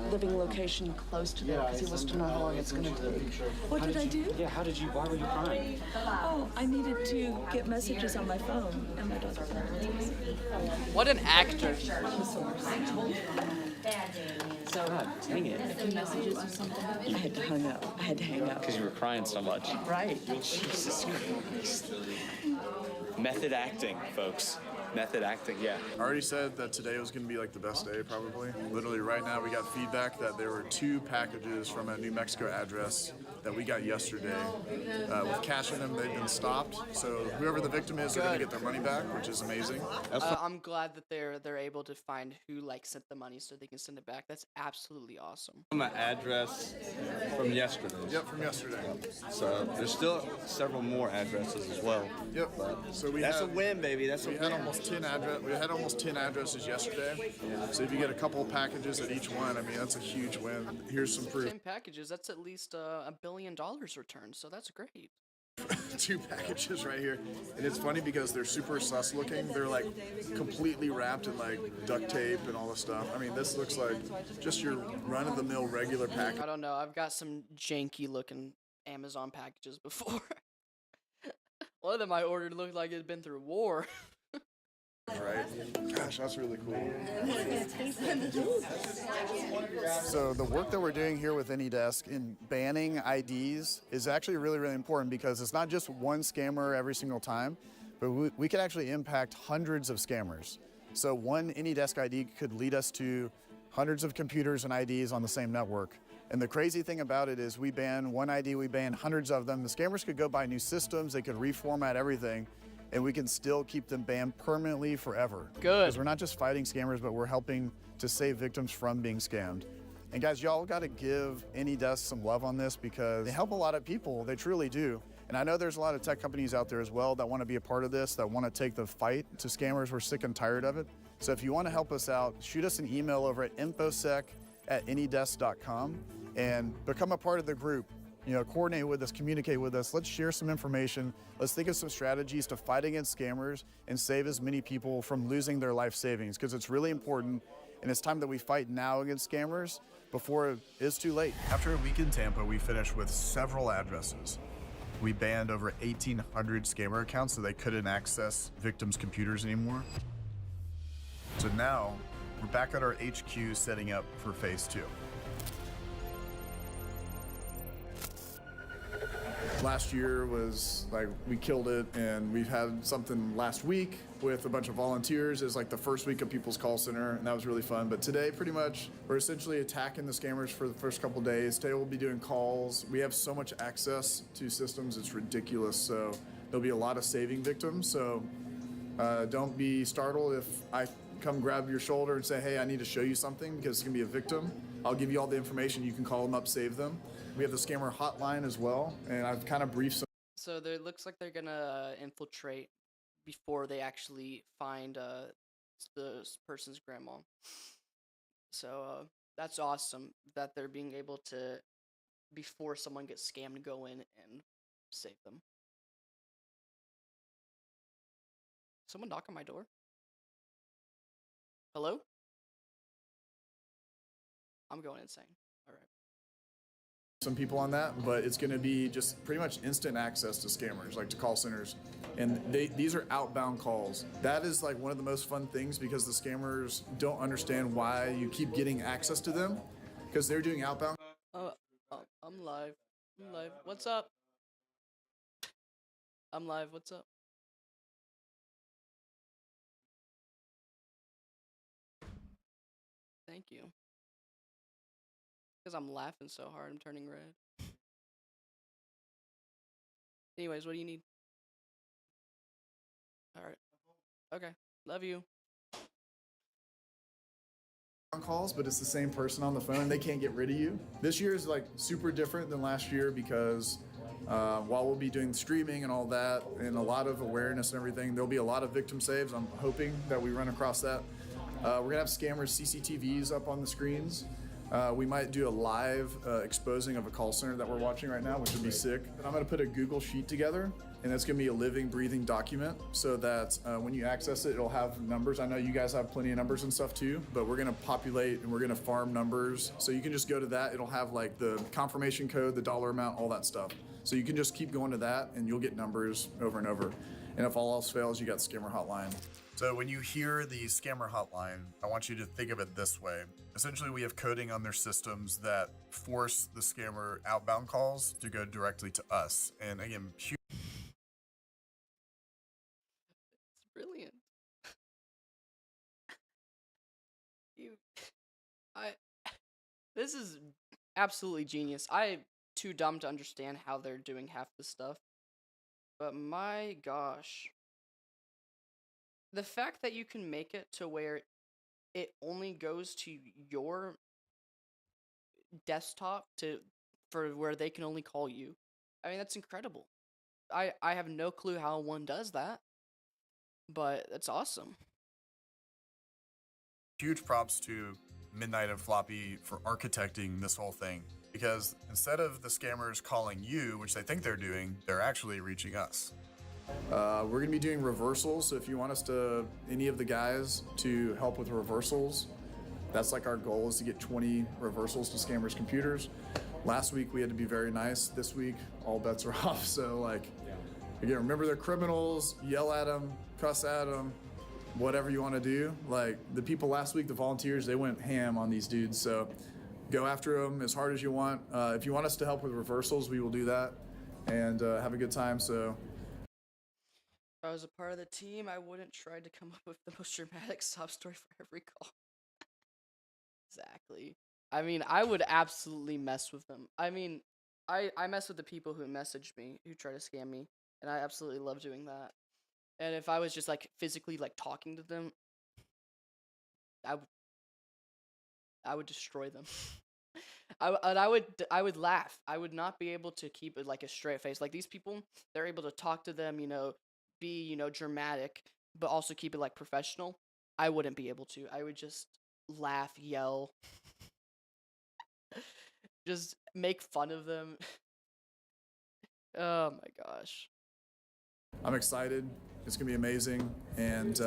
living location close to there because he wants to know how long it's going to take. What did I do? Yeah, why were you crying? Oh, I needed to get messages on my phone and my daughter's phone. What an actor. So, dang it. a few messages or something. I had to hang up. Because you were crying so much. Right. Jesus Christ. Method acting, folks. Method acting, yeah. I already said that today was going to be like the best day, probably. Literally right now we got feedback that there were 2 packages from a New Mexico address that we got yesterday. With cash in them, they've been stopped. So whoever the victim is, they're going to get their money back, which is amazing. I'm glad that they're able to find who like sent the money so they can send it back. That's absolutely awesome. From an address from yesterday. Yep, from yesterday. So there's still several more addresses as well. Yep. So that's a win, baby. That's a we win. had almost 10 addresses yesterday. So if you get a couple of packages at each one, I mean that's a huge win. Here's some proof. 10 packages. That's at least $1 billion returned. So that's great. 2 packages right here, and it's funny because they're super sus looking. They're like completely wrapped in like duct tape and all this stuff. I mean, this looks like just your run-of-the-mill regular package. I don't know. I've got some janky looking Amazon packages before. One of them I ordered looked like it had been through war. Right? Gosh, that's really cool. So the work that we're doing here with AnyDesk in banning IDs is actually really, really important because it's not just one scammer every single time, but we can actually impact hundreds of scammers. So one AnyDesk ID could lead us to hundreds of computers and IDs on the same network. And the crazy thing about it is we ban one ID, we ban hundreds of them. The scammers could go buy new systems, they could reformat everything, and we can still keep them banned permanently forever. Good. Because we're not just fighting scammers, but we're helping to save victims from being scammed. And guys, y'all got to give AnyDesk some love on this because they help a lot of people, they truly do. And I know there's a lot of tech companies out there as well that want to be a part of this, that want to take the fight to scammers. We're sick and tired of it. So if you want to help us out, shoot us an email over at infosec@anydesk.com and become a part of the group. You know, coordinate with us, communicate with us. Let's share some information. Let's think of some strategies to fight against scammers and save as many people from losing their life savings because it's really important. And it's time that we fight now against scammers before it is too late. After a week in Tampa, we finished with several addresses. We banned over 1,800 scammer accounts so they couldn't access victims' computers anymore. So now we're back at our HQ setting up for phase 2. Last year was like we killed it, and we've had something last week with a bunch of volunteers. It's like the first week of People's Call Center, and that was really fun. But today, pretty much, we're essentially attacking the scammers for the first couple days. Today we'll be doing calls. We have so much access to systems, it's ridiculous. So there'll be a lot of saving victims. So don't be startled if I come grab your shoulder and say, hey, I need to show you something because it's gonna be a victim. I'll give you all the information. You can call them up, save them. We have the scammer hotline as well, and I've kind of briefed some. So there looks like they're gonna infiltrate before they actually find the person's grandma. So that's awesome that they're being able to, before someone gets scammed, go in and save them. Someone knock on my door? Hello? I'm going insane. All right. Some people on that, but it's going to be just pretty much instant access to scammers, like to call centers. And these are outbound calls. That is like one of the most fun things because the scammers don't understand why you keep getting access to them because they're doing outbound. I'm live. I'm live. What's up? I'm live. What's up? Thank you. Because I'm laughing so hard, I'm turning red. Anyways, what do you need? Alright. Okay. Love you. Calls, but it's the same person on the phone. They can't get rid of you. This year is like super different than last year because while we'll be doing streaming and all that and a lot of awareness and everything, there'll be a lot of victim saves. I'm hoping that we run across that. We're gonna have scammers CCTVs up on the screens. We might do a live exposing of a call center that we're watching right now, which would be sick. I'm gonna put a Google Sheet together, and that's gonna be a living, breathing document so that when you access it, it'll have numbers. I know you guys have plenty of numbers and stuff too, but we're gonna populate and we're gonna farm numbers. So you can just go to that, it'll have like the confirmation code, the dollar amount, all that stuff. So you can just keep going to that and you'll get numbers over and over. And if all else fails, you got scammer hotline. So when you hear the scammer hotline, I want you to think of it this way. Essentially, we have coding on their systems that force the scammer outbound calls to go directly to us. And again, It's brilliant. This is absolutely genius. I'm too dumb to understand how they're doing half this stuff. But my gosh. The fact that you can make it to where it only goes to your desktop for where they can only call you. I mean, that's incredible. I have no clue how one does that. But that's awesome. Huge props to Midnight and Floppy for architecting this whole thing, because instead of the scammers calling you, which they think they're doing, they're actually reaching us. We're going to be doing reversals, so if you want any of the guys to help with reversals, that's like our goal, is to get 20 reversals to scammers' computers. Last week we had to be very nice. This week all bets are off, so like, again, remember they're criminals, yell at them, cuss at them, whatever you want to do. Like the people last week, the volunteers, they went ham on these dudes, so go after them as hard as you want. If you want us to help with reversals, we will do that and have a good time. So if I was a part of the team, I wouldn't try to come up with the most dramatic sob story for every call. Exactly. I mean, I would absolutely mess with them. I mean, I mess with the people who message me, who try to scam me, and I absolutely love doing that. And if I was just like physically like talking to them, I would destroy them. I would laugh. I would not be able to keep it like a straight face. Like these people, they're able to talk to them, be, dramatic, but also keep it like professional. I wouldn't be able to. I would just laugh, yell, just make fun of them. Oh my gosh. I'm excited. It's going to be amazing. And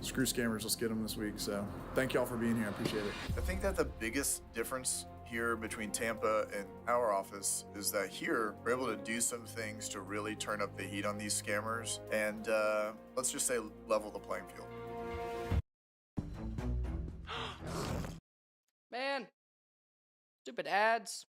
screw scammers. Let's get them this week. So thank y'all for being here. I appreciate it. I think that the biggest difference here between Tampa and our office is that here we're able to do some things to really turn up the heat on these scammers and let's just say level the playing field. Man, stupid ads.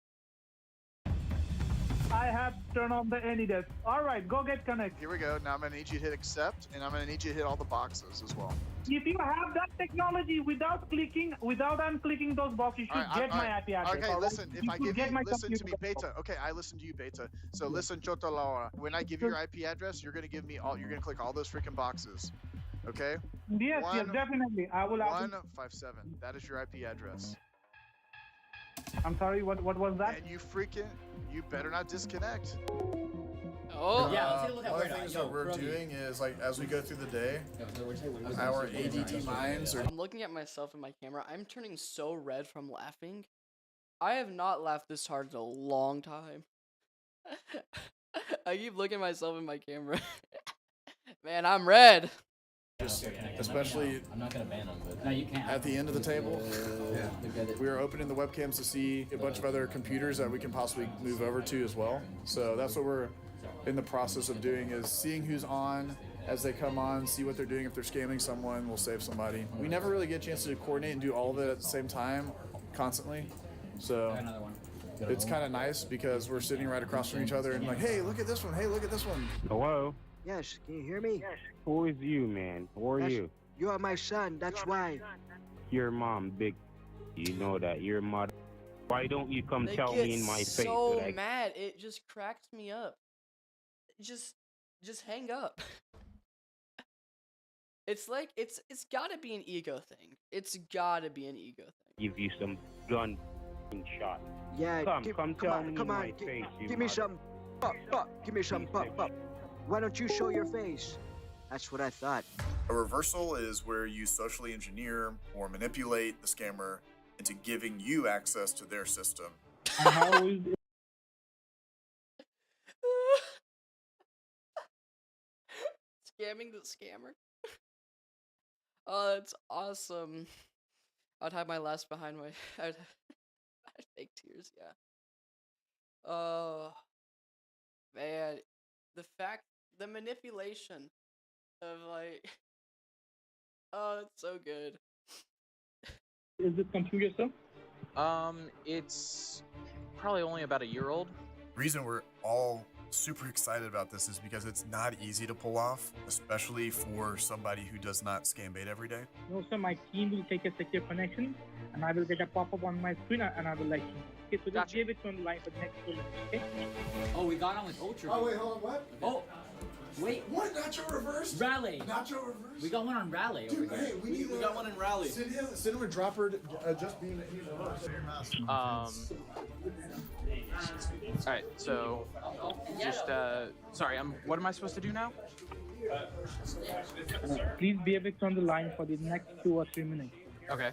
I have turned on the AnyDesk. All right, go get connected. Here we go. Now I'm going to need you to hit accept, and I'm going to need you to hit all the boxes as well. If you have that technology without unclicking those boxes, you should get my IP address. Okay, listen, if I give you, listen to me, Beta. Okay, I listen to you, Beta. So listen, Chota Laura. When I give you your IP address, you're going to give me you're going to click all those freaking boxes. Okay? Yes, yes, definitely. I will. 157. That is your IP address. I'm sorry, what was that? And you better not disconnect. Oh, yeah. Let's take a look at one of the things that we're doing is like as we go through the day, our ADT minds are. I'm looking at myself in my camera. I'm turning so red from laughing. I have not laughed this hard in a long time. I keep looking at myself in my camera. Man, I'm red. Especially at the end of the table, we are opening the webcams to see a bunch of other computers that we can possibly move over to as well. So that's what we're in the process of doing, is seeing who's on as they come on, see what they're doing. If they're scamming someone, we'll save somebody. We never really get a chance to coordinate and do all of it at the same time constantly. So it's kind of nice because we're sitting right across from each other and like, hey, look at this one. Hey, look at this one. Hello? Yes, can you hear me? Yes. Who is you, man? Who are you? You are my son, that's why. Your mom, big. You know that. Your mother. Why don't you come They tell get me in my face? so mad. It just cracks me up. Just hang up. It's like it's gotta be an ego thing. It's gotta be an ego thing. Give you some gun shot. Yeah, come tell me in my face. Give me some give me some pop. Why don't you show your face? That's what I thought. A reversal is where you socially engineer or manipulate the scammer into giving you access to their system. How is it? Scamming the scammer. Oh, that's awesome. I'd hide my laughs behind my. I'd fake tears. Yeah. Oh, man, the manipulation of like. Oh, it's so good. Is this computer, sir? It's probably only about a year old. The reason we're all super excited about this is because it's not easy to pull off, especially for somebody who does not scam bait every day. No, sir, my team will take a secure connection and I will get a pop-up on my screen and I will let you know. Okay, so just give it on the line for the next 2 minutes, okay? Oh, we got on with Ultra. Oh, wait, hold on, what? Oh, wait. What? Nacho reverse? Rally. Nacho reverse? We got one on Rally over Dude, here. hey, we got one in Rally. Send him a dropper just being Alright, so just sorry, what am I supposed to do now? Please be a bit on the line for the next 2 or 3 minutes. Okay.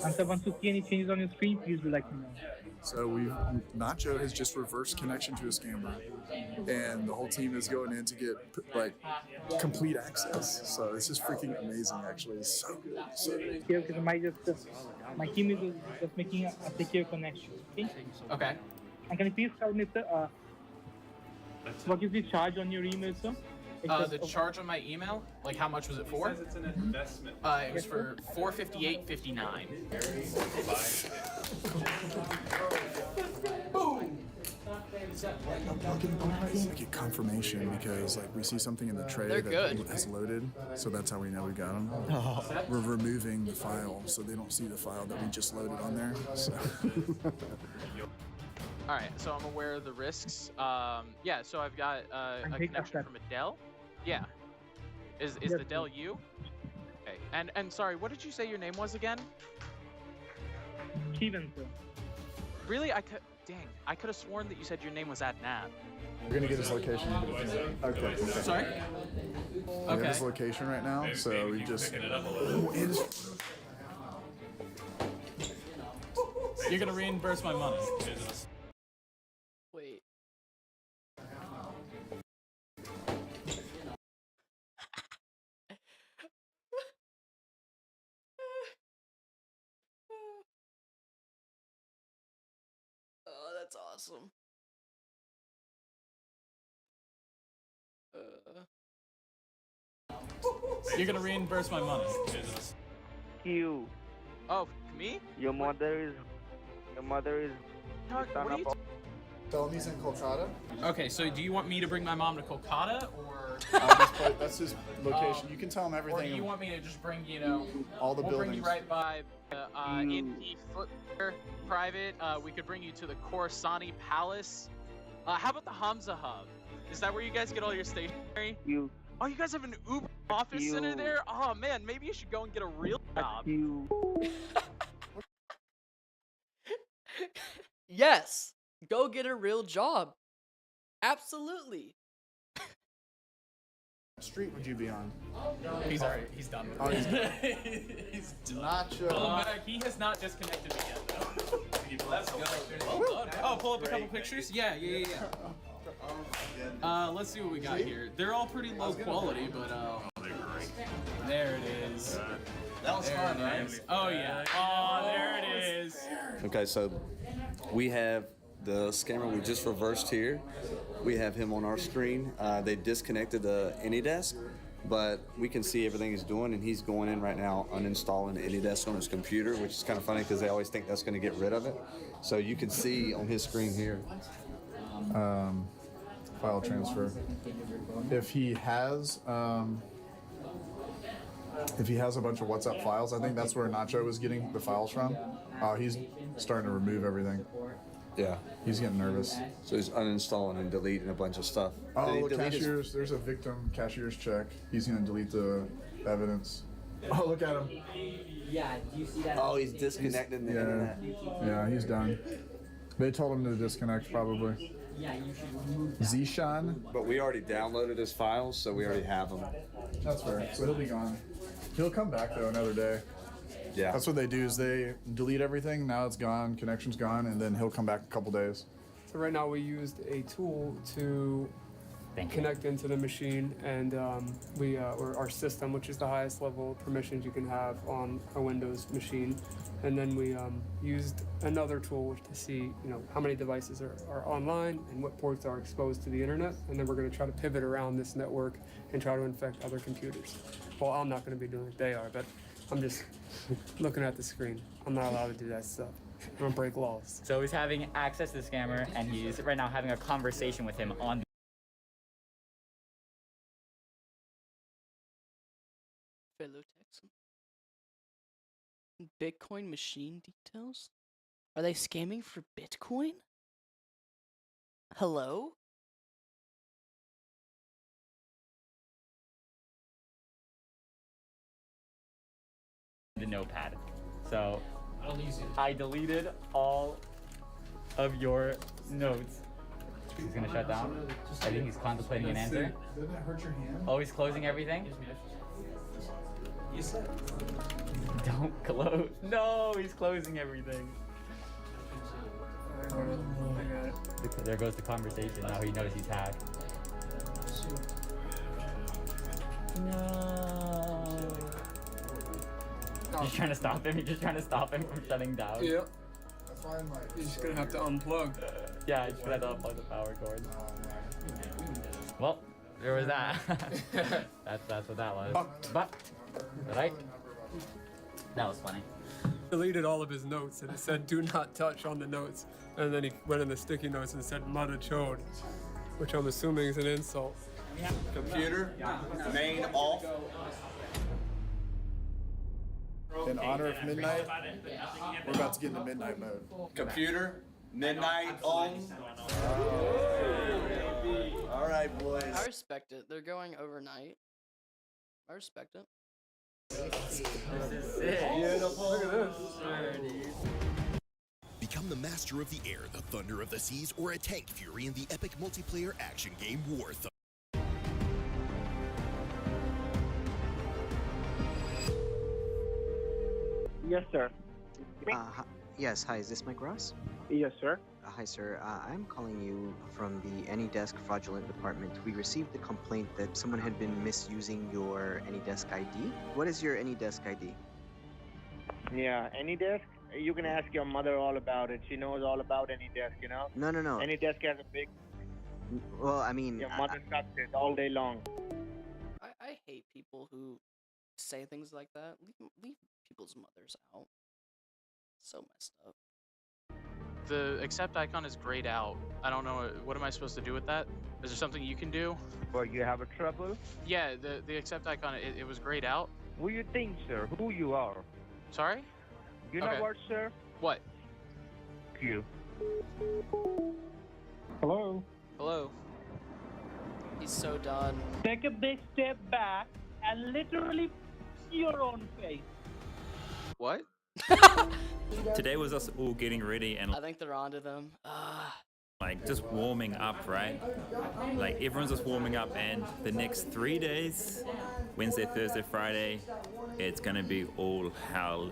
And so once you see any changes on your screen, please do let me know. So Nacho has just reversed connection to a scammer, and the whole team is going in to get like complete access. So this is freaking amazing. Actually, it's so good. So good. Okay, because my team is just making a secure connection. Okay. Okay. And can you please tell me, sir, what is the charge on your email, sir? The charge on my email, like how much was it for? It's an investment. It was for $458.59. Boom. I get confirmation because like we see something in the tray They're that good. has loaded, so that's how we know we got them. We're removing the file so they don't see the file that we just loaded on there. So. All right, so I'm aware of the risks. Yeah, so I've got a connection from a Dell. Yeah. Is Yes, the Dell you? Okay. And sorry, what did you say your name was again? Steven, sir. Really? I could have sworn that you said your name was Adnan. We're gonna get his location. Okay. Sorry? We have his location right now, so we just. You're gonna reimburse my money. Wait. Oh, that's awesome. You're gonna reimburse my money. You. Oh, me? Your mother is. What are you Tell him he's in Kolkata. Okay, so do you want me to bring my mom to Kolkata, or that's his location. You can tell him everything. or do you want me to just bring all the we'll bring you buildings. right by the Indy Footwear Private. We could bring you to the Khorsani Palace. How about the Hamza Hub? Is that where you guys get all your stationery? Oh, you guys have an Uber office center there? Oh man, maybe you should go and get a real job. Yes, go get a real job. Absolutely. What street would you be on? He's done. Oh, he's done. He's done. Nacho. Pull him back. He has not disconnected me yet, though. Let's go. Well done. Oh, pull up a couple pictures? Yeah. Let's see what we got here. They're all pretty low quality, but there it is. That was fun, right? Oh yeah. Oh, there it is. Okay, so we have the scammer we just reversed here. We have him on our screen. They disconnected the AnyDesk, but we can see everything he's doing, and he's going in right now uninstalling the AnyDesk on his computer, which is kind of funny because they always think that's going to get rid of it. So you can see on his screen here. File transfer. If he has a bunch of WhatsApp files, I think that's where Nacho was getting the files from. He's starting to remove everything. Yeah. He's getting nervous. So he's uninstalling and deleting a bunch of stuff. Oh, Did he look, delete his- cashiers. There's a victim cashier's check. He's going to delete the evidence. Oh, look at him. Yeah, do you see that? Oh, he's disconnecting the internet. Yeah, he's done. They told him to disconnect, probably. Yeah, you should remove that. Zishan? But we already downloaded his files, so we already have them. That's fair. So he'll be gone. He'll come back, though, another day. Yeah. That's what they do is they delete everything. Now it's gone. Connection's gone. And then he'll come back a couple days. So right now we used a tool to connect into the machine, and or our system, which is the highest level of permissions you can have on a Windows machine. And then we used another tool to see, how many devices are online and what ports are exposed to the internet. And then we're going to try to pivot around this network and try to infect other computers. Well, I'm not going to be doing it; they are, but I'm just looking at the screen. I'm not allowed to do that stuff. I'm gonna break laws. So he's having access to the scammer, and he's right now having a conversation with him on. Fellow Texan. Bitcoin machine details? Are they scamming for Bitcoin? Hello? The notepad. So I deleted all of your notes. He's gonna shut down. I think he's contemplating an answer. Doesn't it hurt your hand? Oh, he's closing everything? Don't close. No, he's closing everything. There goes the conversation. Now he knows he's hacked. No. You're trying to stop him? You're just trying to stop him from shutting down? Yep. You're just gonna have to unplug. Yeah, you're just gonna have to unplug the power cord. Well, there was that. that's what that was. But, right? That was funny. Deleted all of his notes and it said "do not touch" on the notes, and then he went in the sticky notes and said "mother chode," which I'm assuming is an insult. Computer, main off. In honor of midnight, we're about to get into midnight mode. Computer, midnight on. All right, boys. I respect it. They're going overnight. I respect it. This is sick. Beautiful. Look at this. Become the master of the air, the thunder of the seas, or a tank fury in the epic multiplayer action game War Thunder. Yes, sir. Yes, hi, is this Mike Ross? Yes, sir. Hi, sir. I'm calling you from the AnyDesk fraudulent department. We received a complaint that someone had been misusing your AnyDesk ID. What is your AnyDesk ID? Yeah, AnyDesk? You can ask your mother all about it. She knows all about AnyDesk, you know? No. AnyDesk has a big... Well, I mean... Your mother sucks it all day long. I hate people who say things like that. Leave people's mothers out. So messed up. The accept icon is grayed out. I don't know. What am I supposed to do with that? Is there something you can do? Well, you have a trouble? Yeah, the accept icon, it was grayed out. Who you think, sir? Who you are? Sorry? You know what, sir? What? You. Hello? Hello? He's so done. Take a big step back and literally your own face. What? Today was us all getting ready and I think they're onto them. like just warming up, right? Like everyone's just warming up, and the next 3 days, Wednesday, Thursday, Friday, it's gonna be all hell.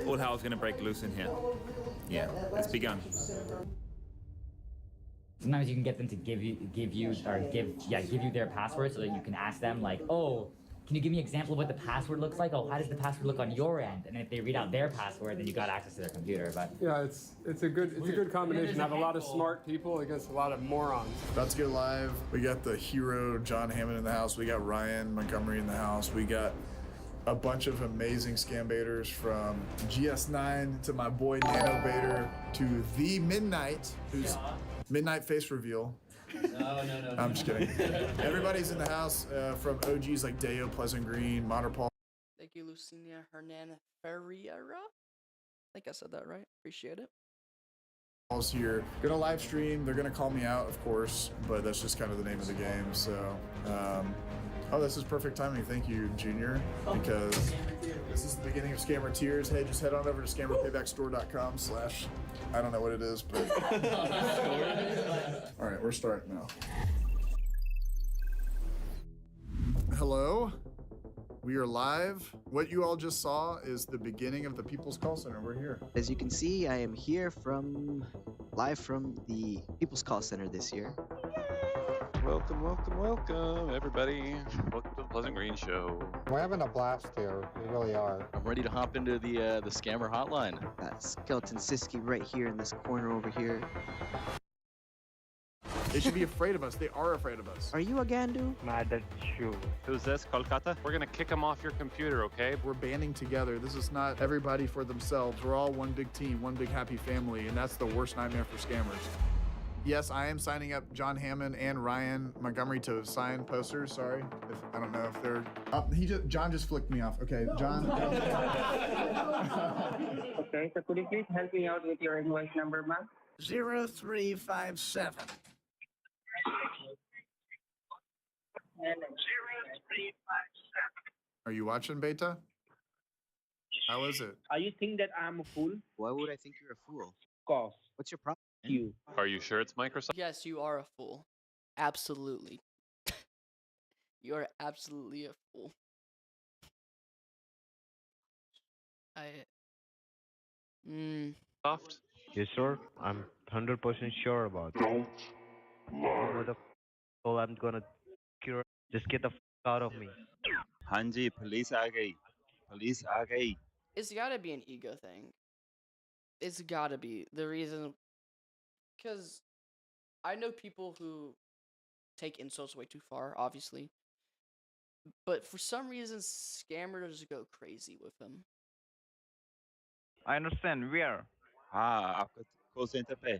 All hell's gonna break loose in here. Yeah, it's begun. Sometimes you can get them to give you their password so that you can ask them like, oh, can you give me an example of what the password looks like? Oh, how does the password look on your end? And if they read out their password, then you got access to their computer. But yeah, it's a good combination. I have a lot of smart people against a lot of morons. About to go live. We got the hero John Hammond in the house. We got Ryan Montgomery in the house. We got a bunch of amazing scam baiters, from GS9 to my boy Nano Baiter to the Midnight, who's Midnight face reveal. No. I'm just kidding. Everybody's in the house, from OGs like Deo, Pleasant Green, Modern Paul. Thank you, Lucinia Hernan Ferreira. I think I said that right. Appreciate it. Paul's here. Gonna live stream. They're gonna call me out, of course, but that's just kind of the name of the game. So, oh, this is perfect timing. Thank you, Junior, because this is the beginning of Scammer Tears. Hey, just head on over to scammerpaybackstore.com/ I don't know what it is, but all right, we're starting now. Hello, we are live. What you all just saw is the beginning of the People's Call Center. We're here. As you can see, I am here live from the People's Call Center this year. Welcome, welcome, welcome, everybody. Welcome to the Pleasant Green Show. We're having a blast here. We really are. I'm ready to hop into the scammer hotline. Skeleton Siski right here in this corner over here. They should be afraid of us. They are afraid of us. Are you a Gandu? Nah, that's true. Who's this, Kolkata? We're gonna kick them off your computer, okay? We're banding together. This is not everybody for themselves. We're all one big team, one big happy family, and that's the worst nightmare for scammers. Yes, I am signing up John Hammond and Ryan Montgomery to sign posters. Sorry, I don't know if they're. John just flicked me off. Okay, John. Okay, so could you please help me out with your invoice number, ma'am? 0357. Are you watching, Beta? How is it? Are you think that I'm a fool? Why would I think you're a fool? Cause. What's your problem? You. Are you sure it's Microsoft? Yes, you are a fool. Absolutely. You are absolutely a fool. Soft? Yes, sir. I'm 100% sure about it. Oh, I'm gonna cure. Just get the out of me. Hanji, police aa gayi. Police aa gayi. It's gotta be an ego thing. It's gotta be. The reason... Because I know people who take insults way too far, obviously. But for some reason, scammers go crazy with them. I understand. Where? आपका call center पे.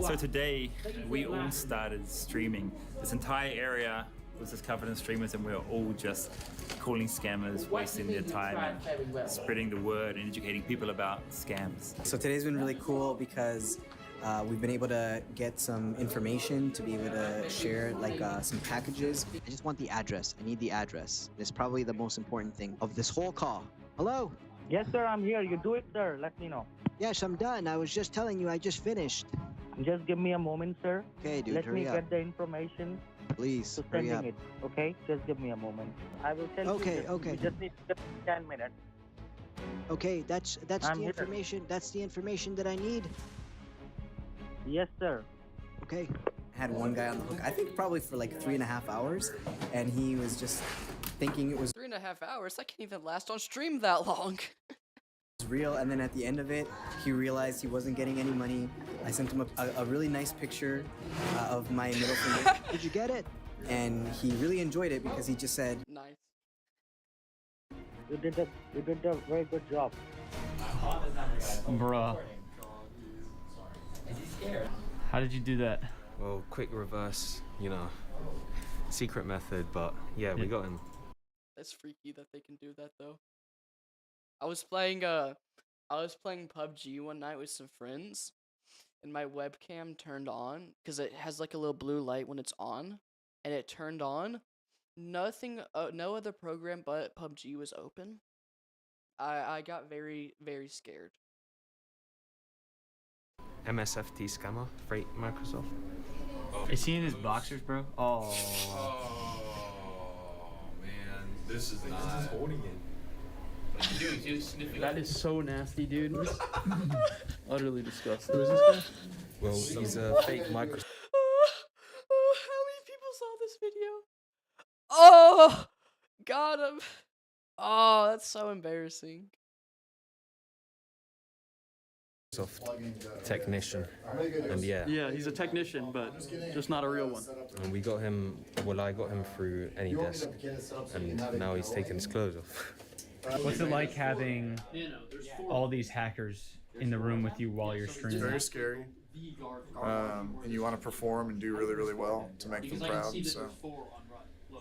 So today we all started streaming. This entire area was just covered in streamers, and we were all just calling scammers, wasting their time, and spreading the word and educating people about scams. So today's been really cool because we've been able to get some information to be able to share like some packages. I just want the address. I need the address. It's probably the most important thing of this whole call. Hello? Yes, sir. I'm here. You do it, sir. Let me know. Yes, I'm done. I was just telling you I just finished. Just give me a moment, sir. Okay, dude, Let hurry me up. get the information. Please, to hurry sending up. it. Okay, just give me a moment. I will tell Okay, you. okay. You just need just 10 minutes. Okay, that's I'm the here. information. That's the information that I need. Yes, sir. Okay. Had one guy on the hook, I think probably for like 3.5 hours, and he was just thinking it was 3.5 hours? That can't even last on stream that long. real, and then at the end of it, he realized he wasn't getting any money. I sent him a really nice picture of my middle finger. Did you get it? And he really enjoyed it because he just said, "Nice. You did a very good job." Bruh. How did you do that? Well, quick reverse, you know, secret method, but yeah, we got him. That's freaky that they can do that though. I was playing PUBG one night with some friends, and my webcam turned on because it has like a little blue light when it's on, and it turned on. Nothing, no other program but PUBG was open. I got very, very scared. MSFT scammer, freight Microsoft. Is he in his boxers, bro? Oh. Man, this is not. He's holding it. Dude, he was sniffing. That is so nasty, dude. Utterly disgusting. Who is this guy? Well, he's a fake Microsoft. How many people saw this video? Oh, got him. Oh, that's so embarrassing. Technician, and Yeah, he's a technician, but just not a real one. and we got him. Well, I got him through AnyDesk, and now he's taking his clothes off. What's it like having all these hackers in the room with you while you're It's streaming? very scary. And you want to perform and do really, really well to make them proud. So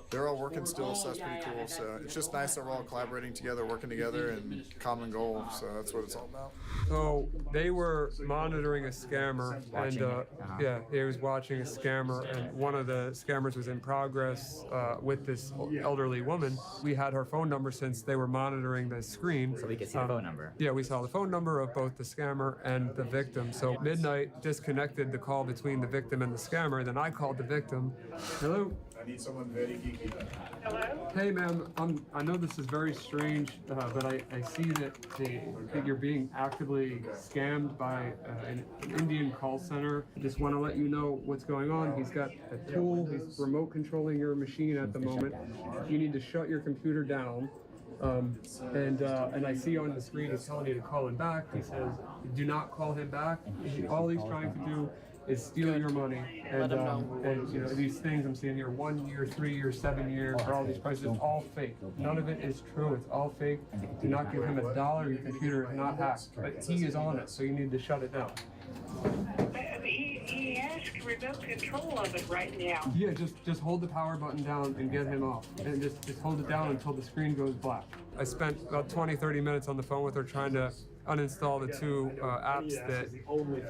they're all working still, so that's pretty cool. So it's just nice that we're all collaborating together, working together, and common goal. So that's what it's all about. So they were monitoring a scammer, Watching and it. yeah, he was watching a scammer, and one of the scammers was in progress with this elderly woman. We had her phone number since they were monitoring the screen. So we could see the phone number. Yeah, we saw the phone number of both the scammer and the victim. So midnight disconnected the call between the victim and the scammer. Then I called the victim. Hello. need someone very geeky. Hey, ma'am. I know this is very strange, but I see that you're being actively scammed by an Indian call center. Just want to let you know what's going on. He's got a tool. He's remote controlling your machine at the moment. You need to shut your computer down. And I see on the screen he's telling you to call him back. He says, do not call him back. All he's trying to do is steal your money. And you know, these things I'm seeing here, 1 year, 3 years, 7 years, for all these prices, it's all fake. None of it is true. It's all fake. Do not give him $1. Your computer is not hacked. But he is on it, so you need to shut it down. He has remote control of it right now. Yeah, just hold the power button down and get him off. And just hold it down until the screen goes black. I spent about 20-30 minutes on the phone with her trying to uninstall the two apps that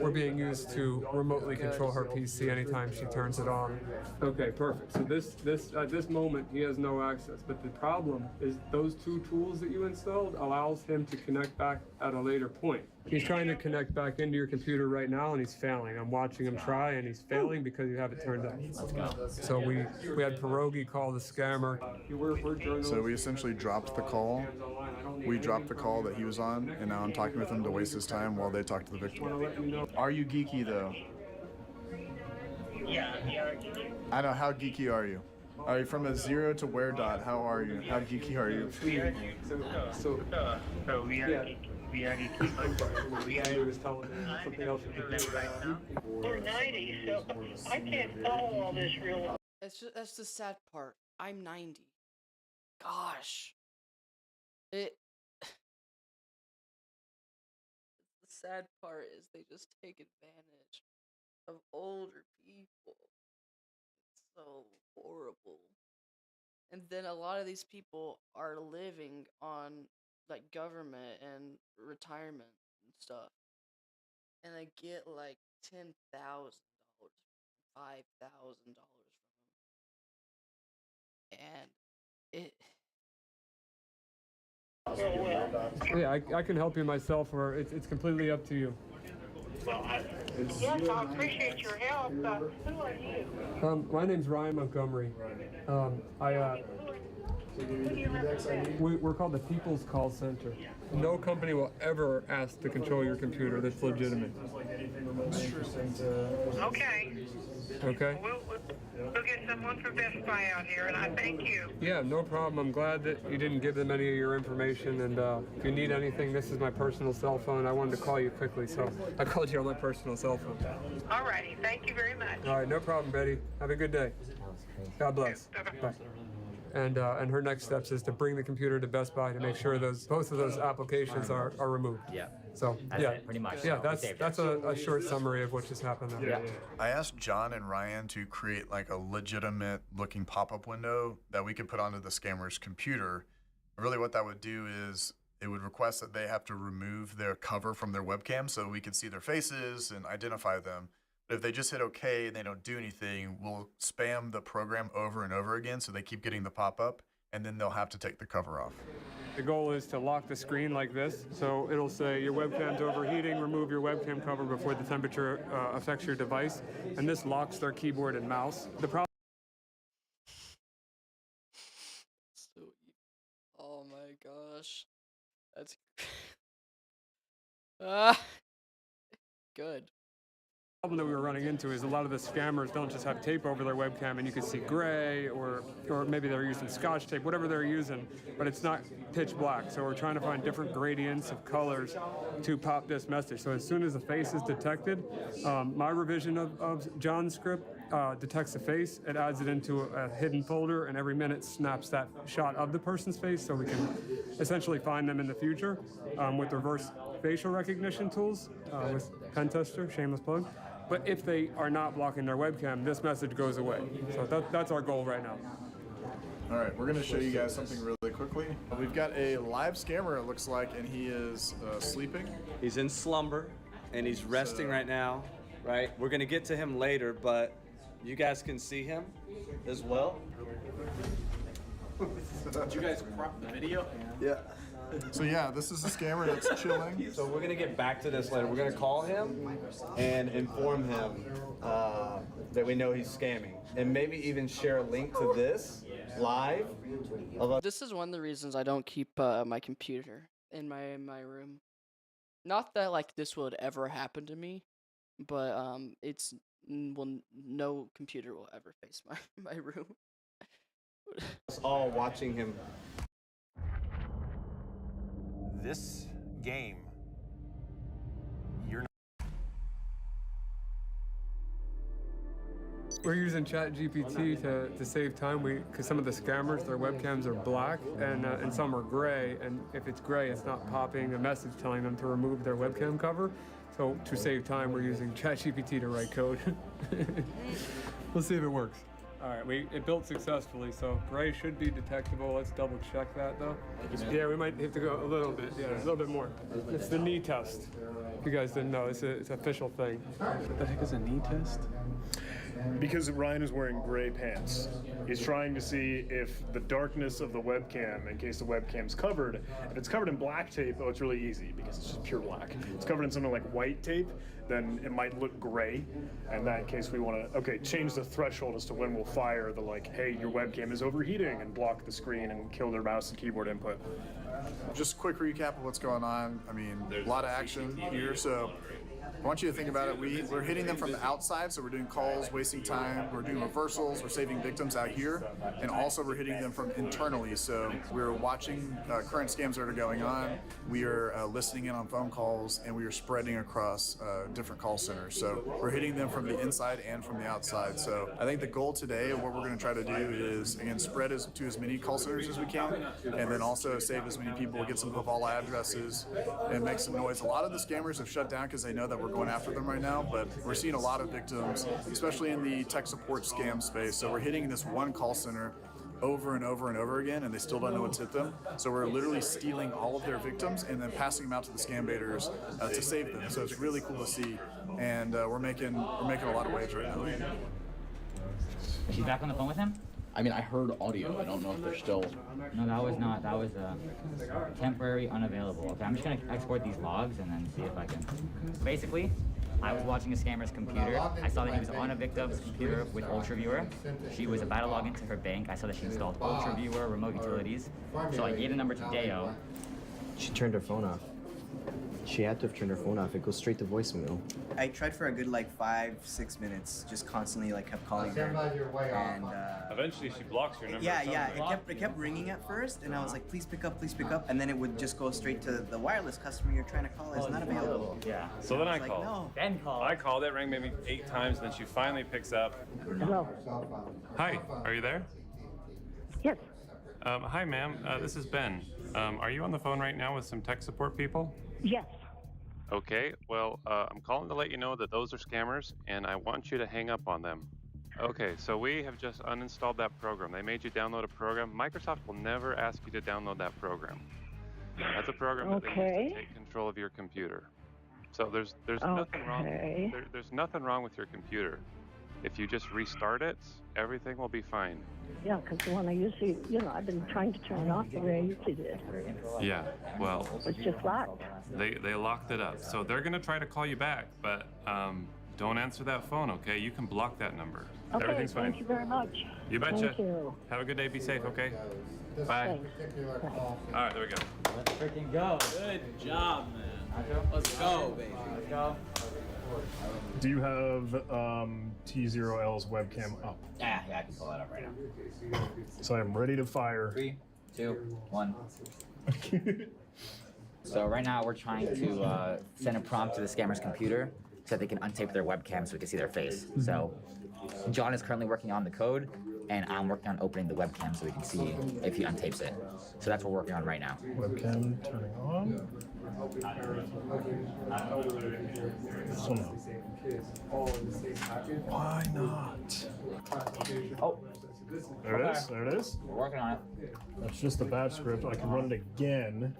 were being used to remotely control her PC anytime she turns it on. Okay, perfect. So at this moment he has no access, but the problem is those two tools that you installed allows him to connect back at a later point. He's trying to connect back into your computer right now and he's failing. I'm watching him try and he's failing because you have it turned on. Let's go. So we had Pierogi call the scammer. So we essentially dropped the call. We dropped the call that he was on, and now I'm talking with him to waste his time while they talk to the victim. Are you geeky though? Yeah. I know. How geeky are you? Are you from a 0 to where dot? How are you? How geeky are you? We are We're 90, so I can't follow all this real well. That's the sad part. I'm 90. Gosh. The sad part is they just take advantage of older people. It's so horrible. And then a lot of these people are living on like government and retirement and stuff. And they get like $10,000, $5,000 from them. And it Yeah, I can help you myself, or it's completely up to you. Well, yes, I appreciate your help. Who are you? My name's Ryan Montgomery. We're called the People's Call Center. No company will ever ask to control your computer that's legitimate. Okay. Okay? We'll get someone from Best Buy out here, and I thank you. Yeah, no problem. I'm glad that you didn't give them any of your information, and if you need anything, this is my personal cell phone. I wanted to call you quickly, so I called you on my personal cell phone. All righty. Thank you very much. All right, no problem, Betty. Have a good day. God bless. Bye. And her next steps is to bring the computer to Best Buy to make sure both of those applications are removed. Yeah. So that's it, pretty much. Yeah, that's a short summary of what just happened there. Yeah. I asked John and Ryan to create like a legitimate looking pop-up window that we could put onto the scammer's computer. Really what that would do is it would request that they have to remove their cover from their webcam so we can see their faces and identify them. But if they just hit OK and they don't do anything, we'll spam the program over and over again so they keep getting the pop-up, and then they'll have to take the cover off. The goal is to lock the screen like this, so it'll say your webcam's overheating, remove your webcam cover before the temperature affects your device, and this locks their keyboard and mouse. The problem. So, oh my gosh, that's good. The problem that we were running into is a lot of the scammers don't just have tape over their webcam and you can see gray, or maybe they're using Scotch tape, whatever they're using, but it's not pitch black. So we're trying to find different gradients of colors to pop this message. So as soon as a face is detected, my revision of John's script detects the face, it adds it into a hidden folder, and every minute snaps that shot of the person's face so we can essentially find them in the future with reverse facial recognition tools with Pentester, shameless plug. But if they are not blocking their webcam, this message goes away. So that's our goal right now. All right, we're going to show you guys something really quickly. We've got a live scammer, it looks like, and he is sleeping. He's in slumber, and he's resting right now, right? We're going to get to him later, but you guys can see him as well. Did you guys crop the video? Yeah. So yeah, this is a scammer that's chilling. So we're gonna get back to this later. We're gonna call him and inform him that we know he's scamming, and maybe even share a link to this live. This is one of the reasons I don't keep my computer in my room. Not that like this would ever happen to me, but no computer will ever face my room. Us all watching him. This game, you're not. We're using ChatGPT to save time. Because some of the scammers, their webcams are black and some are gray. And if it's gray, it's not popping a message telling them to remove their webcam cover. So to save time, we're using ChatGPT to write code. We'll see if it works. All right, it built successfully, so gray should be detectable. Let's double check that though. Yeah, we might have to go a little bit. Yeah, a little bit more. It's the knee test. If you guys didn't know, it's an official thing. What the heck is a knee test? Because Ryan is wearing gray pants, he's trying to see if the darkness of the webcam, in case the webcam's covered, if it's covered in black tape, oh, it's really easy because it's just pure black. If it's covered in something like white tape, then it might look gray. And in that case, we want to, okay, change the threshold as to when we'll fire the like, hey, your webcam is overheating, and block the screen and kill their mouse and keyboard input. Just a quick recap of what's going on. I mean, a lot of action here, so I want you to think about it. We're hitting them from the outside, so we're doing calls, wasting time, we're doing reversals, we're saving victims out here, and also we're hitting them from internally. So we're watching current scams that are going on, we are listening in on phone calls, and we are spreading across different call centers. So we're hitting them from the inside and from the outside. So I think the goal today, what we're going to try to do is, again, spread to as many call centers as we can, and then also save as many people, get some Havala addresses, and make some noise. A lot of the scammers have shut down because they know that we're going after them right now, but we're seeing a lot of victims, especially in the tech support scam space. So we're hitting this one call center over and over and over again, and they still don't know what's hit them. So we're literally stealing all of their victims and then passing them out to the scam baiters to save them. So it's really cool to see, and we're making a lot of waves right now. She's back on the phone with him? I mean, I heard audio. I don't know if they're still. No, that was not. That was temporary unavailable. Okay, I'm just gonna export these logs and then see if I can. Basically, I was watching a scammer's computer. I saw that he was on a victim's computer with UltraViewer. She was about to log into her bank. I saw that she installed UltraViewer, remote utilities. So I gave the number to Deo. She turned her phone off. She had to have turned her phone off. It goes straight to voicemail. I tried for a good like 5-6 minutes, just constantly like kept calling her. And eventually she blocks your number. Yeah. It kept ringing at first, and I was like, please pick up, and then it would just go straight to the wireless customer you're trying to call is not available. Yeah. So then I was called. Like, no. Ben called. I called. It rang maybe 8 times, and then she finally picks up. Hello. Hi, are you there? Yes. Hi, ma'am. This is Ben. Are you on the phone right now with some tech support people? Yes. Okay, well, I'm calling to let you know that those are scammers, and I want you to hang up on them. Okay, so we have just uninstalled that program. They made you download a program. Microsoft will never ask you to download that program. That's a program that they use to take control of your computer. So there's nothing wrong. There's nothing wrong with your computer. If you just restart it, everything will be fine. Yeah, because the one I usually, I've been trying to turn it off the way I usually did. Yeah, well, It's just locked. they locked it up. So they're gonna try to call you back, but don't answer that phone, okay? You can block that number. Okay, Everything's fine. thank you very much. You betcha. Thank you. Have a good day. Be safe, okay? Bye. All right, there we go. Let's freaking go. Good job, man. Let's go, baby. Let's go. Do you have T0L's webcam up? Yeah, I can pull that up right now. So I'm ready to fire. 3, 2, 1. So right now we're trying to send a prompt to the scammer's computer so that they can untape their webcam so we can see their face. So John is currently working on the code, and I'm working on opening the webcam so we can see if he untapes it. So that's what we're working on right now. Webcam turning on. So no. Why not? Oh. There it is. There it is. We're working on it. That's just the batch script. I can run it again.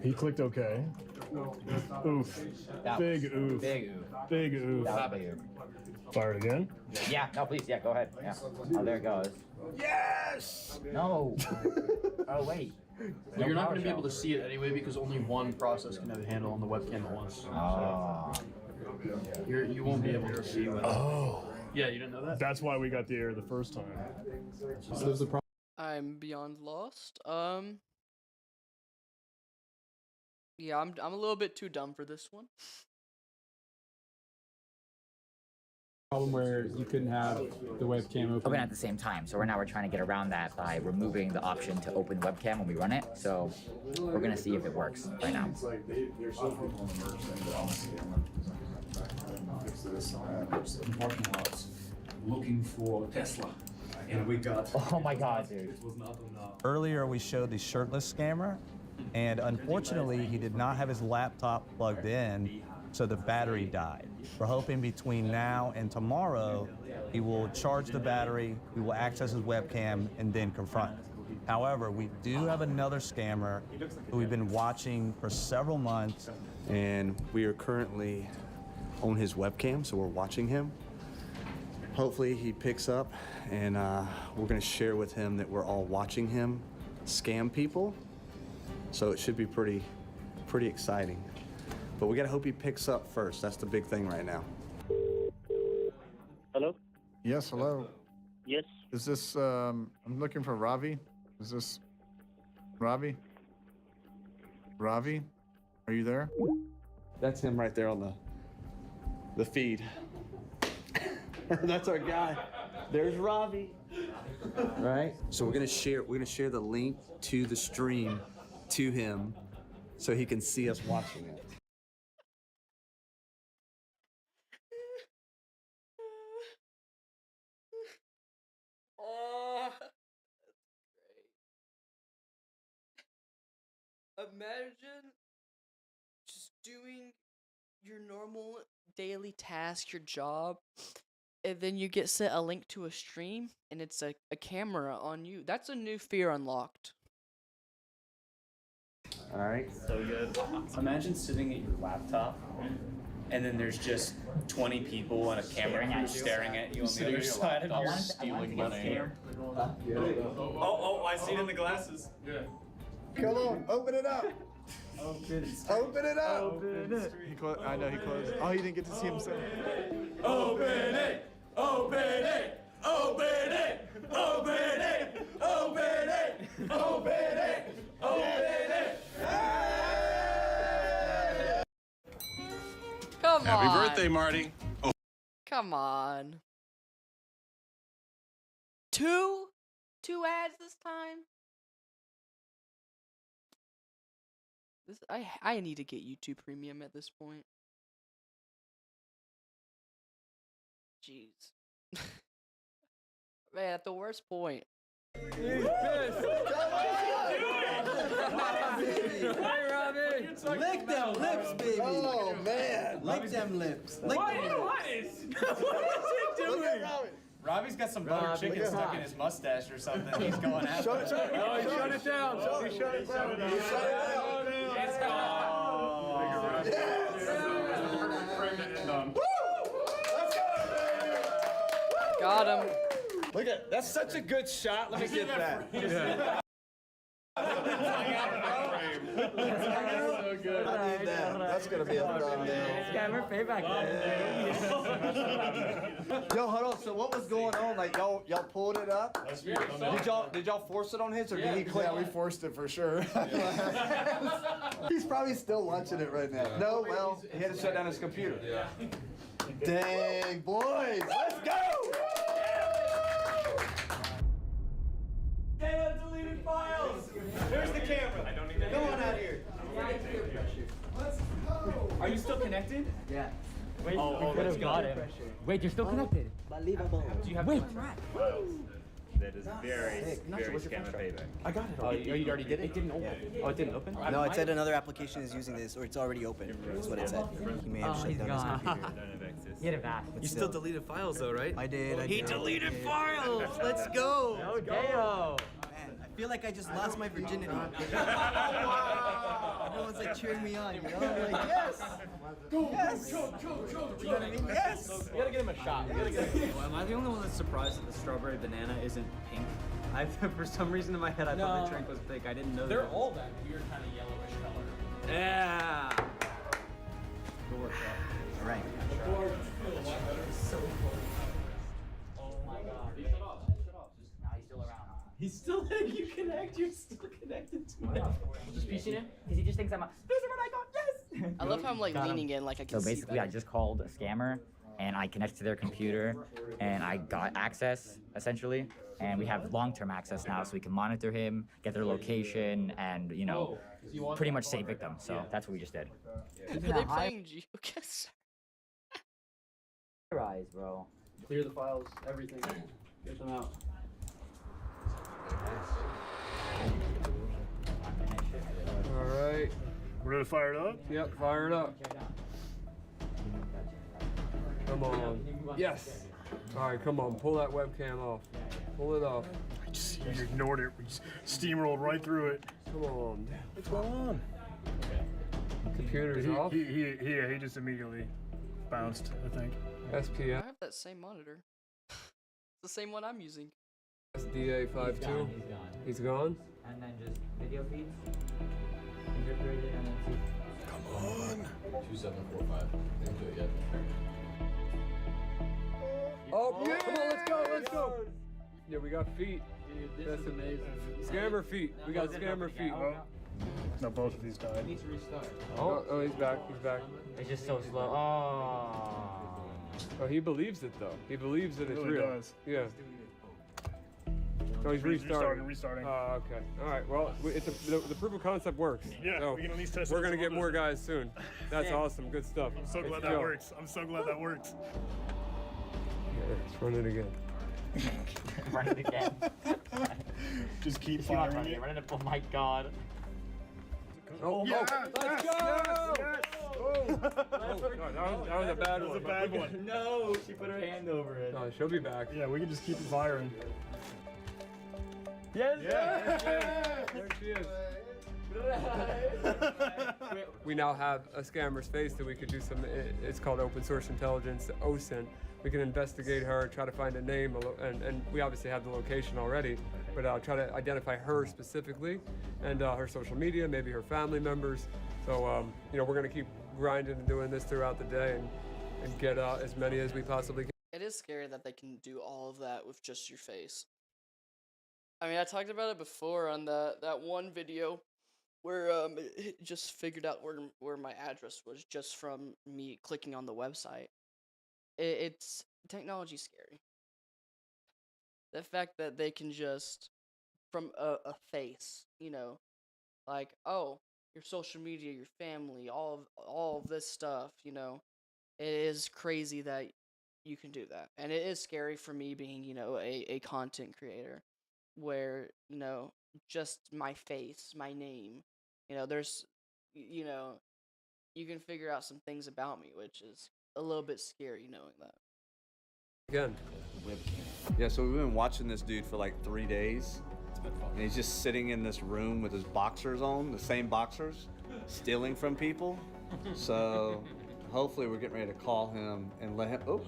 He clicked OK. Oof. Big oof. Big oof. Big oof. That was big oof. Fire it again. Yeah, no, please, yeah, go ahead. Yeah. Oh, there it goes. Yes! No. Oh, wait. Well, you're not going to be able to see it anyway because only one process can have a handle on the webcam at once. Oh. So you won't be able to see what. Oh. Yeah, you didn't know that? That's why we got the error the first time. So there's a problem. I'm beyond lost. Yeah, I'm a little bit too dumb for this one. Problem where you couldn't have the webcam Open at the same time. So we're trying to get around that by removing the option to open the webcam when we run it. So we're gonna see if it works right now. Parking lots looking for Tesla, and we got. Oh my God, dude! It was not on. Earlier, we showed the shirtless scammer, and unfortunately, he did not have his laptop plugged in, so the battery died. We're hoping between now and tomorrow, he will charge the battery, we will access his webcam, and then confront him. However, we do have another scammer who we've been watching for several months. And we are currently on his webcam, so we're watching him. Hopefully he picks up, and we're gonna share with him that we're all watching him scam people. So it should be pretty exciting. But we gotta hope he picks up first. That's the big thing right now. Hello? Yes, hello. Yes. Is this, I'm looking for Ravi. Is this Ravi? Ravi? Are you there? That's him right there on the feed. That's our guy. There's Ravi. Right? So we're gonna share the link to the stream to him so he can see us watching it. Oh, that's great. Imagine just doing your normal daily task, your job, and then you get sent a link to a stream and it's a camera on you. That's a new fear unlocked. All right. So good. Imagine sitting at your laptop, and then there's just 20 people and a camera crew staring at you on the other side of your stealing money. Oh, I see it in the glasses. Yeah. Come on, open it up. Open it up. Open it. I know he closed. Oh, you didn't get to see him say it. Open it! Open it! Open it! Open it! Open it! Open it! Open it! Come on. Happy birthday, Marty. Oh. Come on. Two ads this time? I need to get YouTube Premium at this point. Jeez. Man, at the worst point. He's pissed. Hey, Robbie. Lick them lips, baby. Oh, man. Lick them lips. Lick What them is he doing? Robbie's got some buttered chicken stuck in his mustache or something. He's going after it. Oh, he shut it down. He shut it down. It's gone. Got him. Look at that's such a good shot. Let me get that. Yeah. So good. I need that. That's gonna be a thumbnail. Scammer payback. Yo, hold on. So what was going on? Like y'all pulled it up? Did y'all force it on his or did he click? Yeah, we forced it for sure. He's probably still watching it right now. No, well, he had to shut down his computer. Yeah. Dang, boys, let's go! Data deleted files. There's the camera. I don't need Go on out here. Let's go. Are you still connected? Yeah. Wait, we could have got him. Wait, you're still connected. Unbelievable. Do you have Wait. That is very scammer payback. I got it. Oh, you already did it? It didn't open. Yeah. Oh, it didn't open? No, it said another application is using this, or it's already open, is what it said. He may have shut down his computer. Get it back. You still deleted files though, right? I did. He deleted files. Let's go. No Deo. Man, I feel like I just lost my virginity. Everyone's like cheering me on, you know? I'm like, yes! Yes! You know what I mean? Yes! You gotta get him a shot. You gotta get him. Am I the only one that's surprised that the strawberry banana isn't pink? For some reason in my head I thought the drink was pink. I didn't know They're that. all that weird kind of yellowish color. Yeah. All right. He's still letting you connect. You're still connected to it. Just PC name? Because he just thinks I'm a Fisherman Icon, yes! I love how I'm like Got him. leaning in, like I can So see basically, I just called a scammer, and I connected to their computer, and I got access, essentially. And we have long-term access now, so we can monitor him, get their location, and, you know, pretty much save victims. So that's what we just did. Are they playing geoguess? Your eyes, bro. Clear the files, everything. Get them out. All right. We're gonna fire it up? Yep, fire it up. Come on. Yes. All right, come on. Pull that webcam off. Pull it off. You ignored it. We steamrolled right through it. Come on. What's going on? Computer's off. He just immediately bounced, I think. I SPF. have that same monitor. It's the same one I'm using. SDA52. He's gone. And then just video feeds. Interpreted and then see. Come on. 2745. Didn't do it yet. Oh, yeah. Come on, let's go, let's go. Yeah, we got feet. Dude, this is amazing. Scammer feet. We got scammer feet. No, both of these died. Needs to restart. Oh, he's back. He's back. It's just so slow. Oh. Oh, he believes it though. He believes that it's Really real. does. Yeah. Oh, he's restarting. Restarting. Oh, okay. All right. Well, the proof of concept works. Yeah, So we can at least test it we're gonna some get more others. guys soon. That's awesome. Good stuff. I'm so glad Let's that go. works. I'm so glad that works. Yeah, let's run it again. Run it again. Just keep Just keep on firing running. it. Run it. Oh my god. Oh, Yes, let's yes, go! yes. Oh, God, that was a bad That was one. a bad one. No, she put her hand over it. No, she'll be back. Yeah, we can just keep firing. Yes. Yeah. There she is. We now have a scammer's face that we could do some, it's called open source intelligence, OSINT. We can investigate her, try to find a name, and we obviously have the location already, but try to identify her specifically and her social media, maybe her family members. So, you know, we're gonna keep grinding and doing this throughout the day and get as many as we possibly can. It is scary that they can do all of that with just your face. I mean, I talked about it before on that one video where it just figured out where my address was just from me clicking on the website. It's technology scary. The fact that they can just from a face, you know, like, oh, your social media, your family, all of this stuff, you know, it is crazy that you can do that, and it is scary for me being, you know, a content creator, where, you know, just my face, my name, you know, there's, you know, you can figure out some things about me, which is a little bit scary knowing that. Again. Yeah, so we've been watching this dude for like 3 days. And he's just sitting in this room with his boxers on, the same boxers, stealing from people. So hopefully we're getting ready to call him and let him. Oh.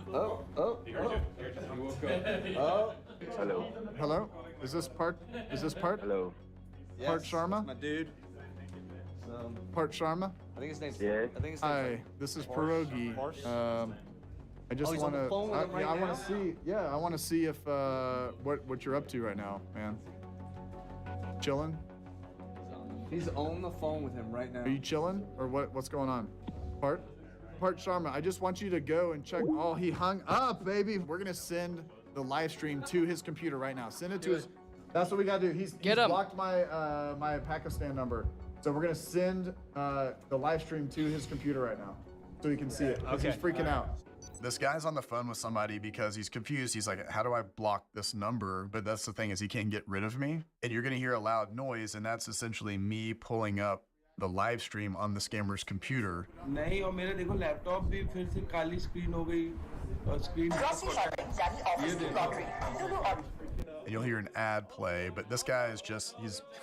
Hello. Hello. Is this part? Hello. Part Yes, Sharma? that's my dude. Part Sharma? I think his name's. Yes. I think his name's Hi, like this is Parsh- Pierogi. Parsh? I just he's on want the phone with him right I want now? to see. Yeah, I want to see if what you're up to right now, man. Chilling? He's on the phone with him right now. Are you chilling, or what's going on? Part Sharma, I just want you to go and check. Oh, he hung up, baby. We're gonna send the live stream to his computer right now. Send it to his. That's what we gotta do. He's blocked my my Pakistan number, so we're gonna send the live stream to his computer right now, so he can see it. Because he's freaking out. This guy's on the phone with somebody because he's confused. He's like, how do I block this number? But that's the thing, is he can't get rid of me. And you're gonna hear a loud noise, and that's essentially me pulling up the live stream on the scammer's computer. नहीं और मेरा देखो laptop भी फिर से काली screen हो गई और स्क्रीन ये देखो And you'll hear an ad play, but this guy is just,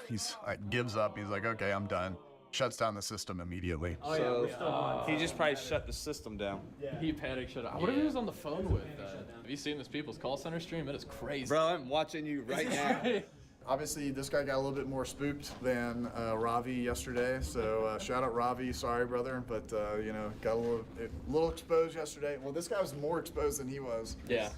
he's like gives up. He's like, okay, I'm done. Shuts down the system immediately. Oh, he just probably shut the system down. He panic shut out. What if he was on the phone with? Have you seen this people's call center stream? It is crazy. Bro, I'm watching you right now. Obviously, this guy got a little bit more spooked than Ravi yesterday. So shout out Ravi, sorry brother, but you know, got a little exposed yesterday. Well, this guy was more exposed than he was. Yeah.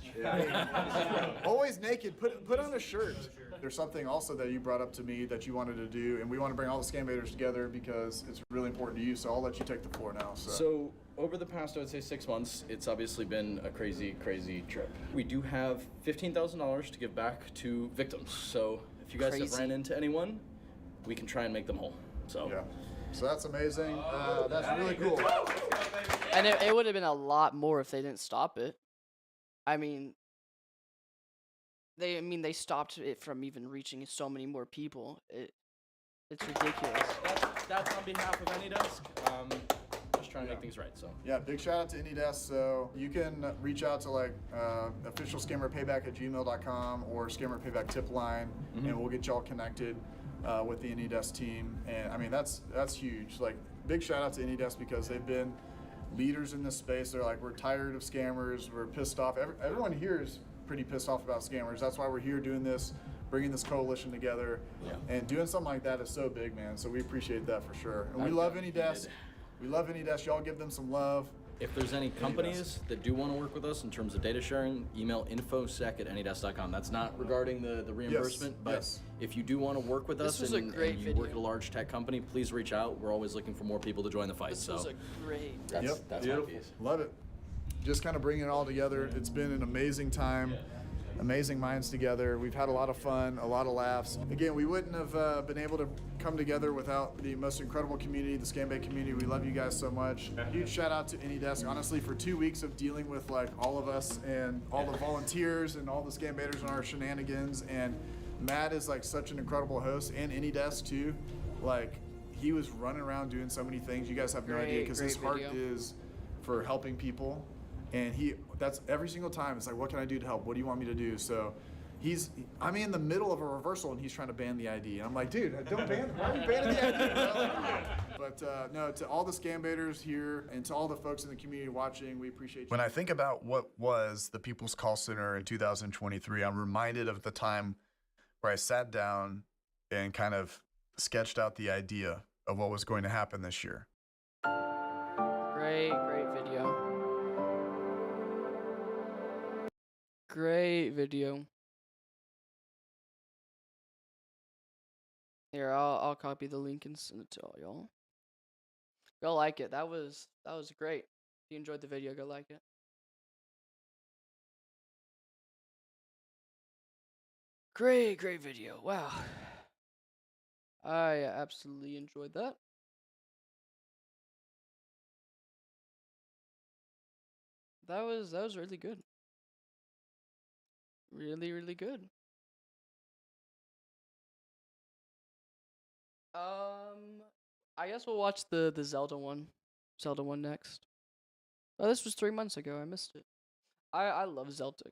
Always naked. Put on a shirt. There's something also that you brought up to me that you wanted to do, and we want to bring all the Scambaders together because it's really important to you. So I'll let you take the floor now. So over the past, I would say 6 months, it's obviously been a crazy, crazy trip. We do have $15,000 to give back to victims. So if you guys have ran into anyone, we can try and make them whole. So yeah. So that's amazing. That's really cool. And it would have been a lot more if they didn't stop it. I mean, they stopped it from even reaching so many more people. It's ridiculous. That's on behalf of AnyDesk. Just trying to make things right. So yeah, big shout out to AnyDesk. So you can reach out to like official scammerpayback@gmail.com or scammer payback tip line, and we'll get y'all connected with the AnyDesk team. And I mean that's huge. Like big shout out to AnyDesk because they've been leaders in this space. They're like, we're tired of scammers. We're pissed off. Everyone here is pretty pissed off about scammers. That's why we're here doing this, bringing this coalition together, and doing something like that is so big, man. So we appreciate that for sure. And we love AnyDesk. We love AnyDesk. Y'all give them some love. if there's any companies that do want to work with us in terms of data sharing, email infosec@anydesk.com. That's not regarding the reimbursement, but if you do want to work with us and you work at a large tech company, please reach out. We're always looking for more people to join the fight. This was a great. That's my piece. Love it. Just kind of bringing it all together. It's been an amazing time. Amazing minds together. We've had a lot of fun, a lot of laughs. Again, we wouldn't have been able to come together without the most incredible community, the Scambait community. We love you guys so much. Huge shout out to AnyDesk. Honestly, for 2 weeks of dealing with like all of us and all the volunteers and all the Scambaiters and our shenanigans. And Matt is like such an incredible host, and AnyDesk too. Like he was running around doing so many things. You guys have no idea because his heart is for helping people. And that's every single time. It's like, what can I do to help? What do you want me to do? So I'm in the middle of a reversal and he's trying to ban the ID. And I'm like, dude, don't ban it. Why are you banning the ID? But no, to all the Scambaiters here and to all the folks in the community watching, we appreciate you. When I think about what was the People's Call Center in 2023, I'm reminded of the time where I sat down and kind of sketched out the idea of what was going to happen this year. Great video. Great video. Here, I'll copy the link and send it to all y'all. Go like it. That was great. If you enjoyed the video, go like it. Great video. Wow. I absolutely enjoyed that. That was really good. Really good. I guess we'll watch the Zelda one next. Oh, this was 3 months ago. I missed it. I love Zeltic.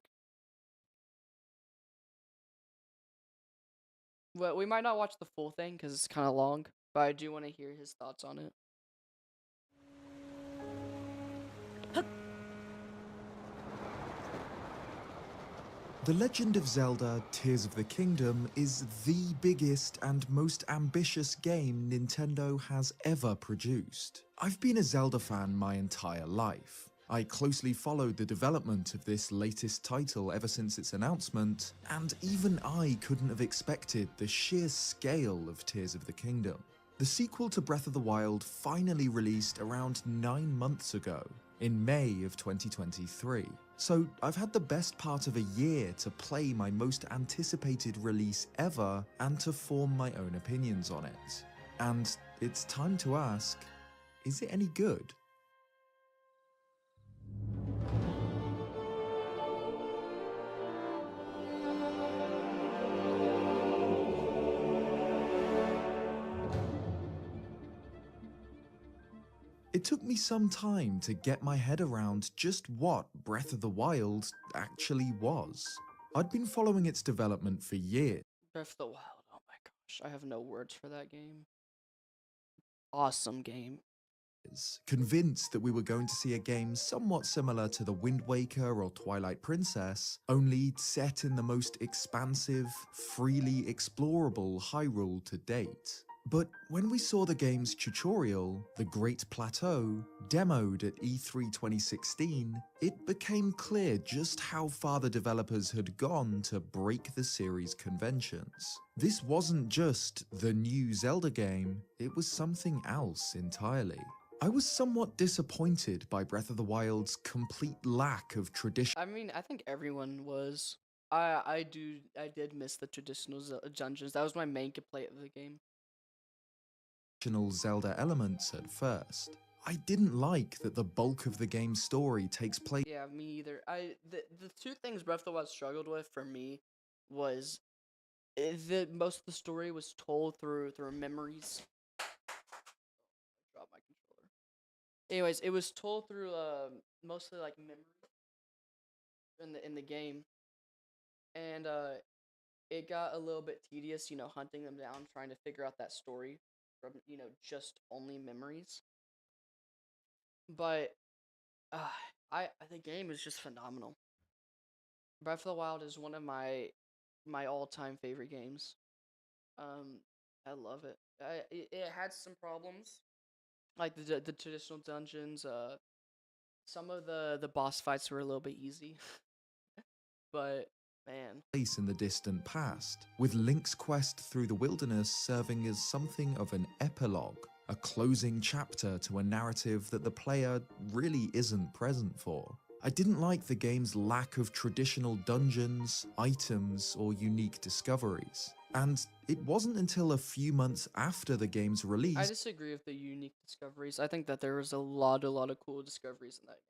Well, we might not watch the full thing because it's kind of long, but I do want to hear his thoughts on it. The Legend of Zelda: Tears of the Kingdom is the biggest and most ambitious game Nintendo has ever produced. I've been a Zelda fan my entire life. I closely followed the development of this latest title ever since its announcement, and even I couldn't have expected the sheer scale of Tears of the Kingdom. The sequel to Breath of the Wild finally released around 9 months ago, in May of 2023. So I've had the best part of a year to play my most anticipated release ever and to form my own opinions on it. And it's time to ask, is it any good? It took me some time to get my head around just what Breath of the Wild actually was. I'd been following its development for years. Breath of the Wild. Oh my gosh, I have no words for that game. Awesome game. convinced that we were going to see a game somewhat similar to The Wind Waker or Twilight Princess, only set in the most expansive, freely explorable Hyrule to date. But when we saw the game's tutorial, The Great Plateau, demoed at E3 2016, it became clear just how far the developers had gone to break the series' conventions. This wasn't just the new Zelda game, it was something else entirely. I was somewhat disappointed by Breath of the Wild's complete lack of tradition. I mean, I think everyone was. I did miss the traditional dungeons. That was my main complaint of the game. Zelda elements at first. I didn't like that the bulk of the game's story takes place. Yeah, me either. The two things Breath of the Wild struggled with for me was that most of the story was told through memories. Drop my controller. Anyways, it was told through mostly like memories in the game, and it got a little bit tedious, you know, hunting them down, trying to figure out that story from, you know, just only memories. But the game is just phenomenal. Breath of the Wild is one of my all-time favorite games. I love it. It had some problems, like the traditional dungeons. Some of the boss fights were a little bit easy, but man. Place in the distant past, with Link's quest through the wilderness serving as something of an epilogue, a closing chapter to a narrative that the player really isn't present for. I didn't like the game's lack of traditional dungeons, items, or unique discoveries. And it wasn't until a few months after the game's release. I disagree with the unique discoveries. I think that there was a lot of cool discoveries in that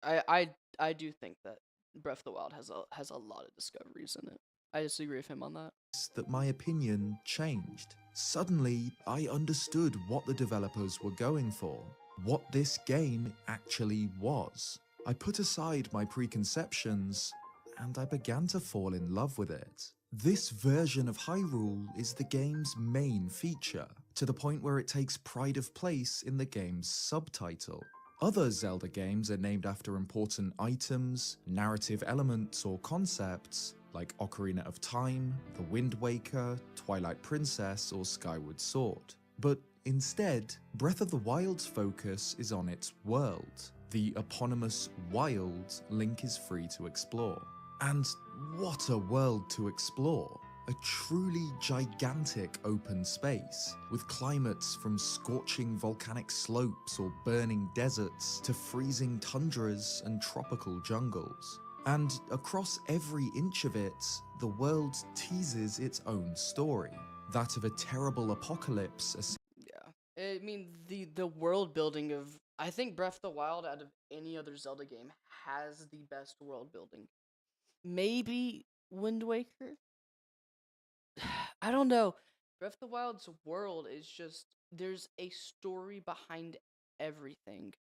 game. I do think that Breath of the Wild has a lot of discoveries in it. I disagree with him on that. That my opinion changed. Suddenly, I understood what the developers were going for, what this game actually was. I put aside my preconceptions, and I began to fall in love with it. This version of Hyrule is the game's main feature, to the point where it takes pride of place in the game's subtitle. Other Zelda games are named after important items, narrative elements, or concepts, like Ocarina of Time, The Wind Waker, Twilight Princess, or Skyward Sword. But instead, Breath of the Wild's focus is on its world, the eponymous wild Link is free to explore. And what a world to explore! A truly gigantic open space, with climates from scorching volcanic slopes or burning deserts to freezing tundras and tropical jungles. And across every inch of it, the world teases its own story, that of a terrible apocalypse. Yeah, I mean, the world building of, I think Breath of the Wild out of any other Zelda game has the best world building. Maybe Wind Waker? I don't know. Breath of the Wild's world is just, there's a story behind everything.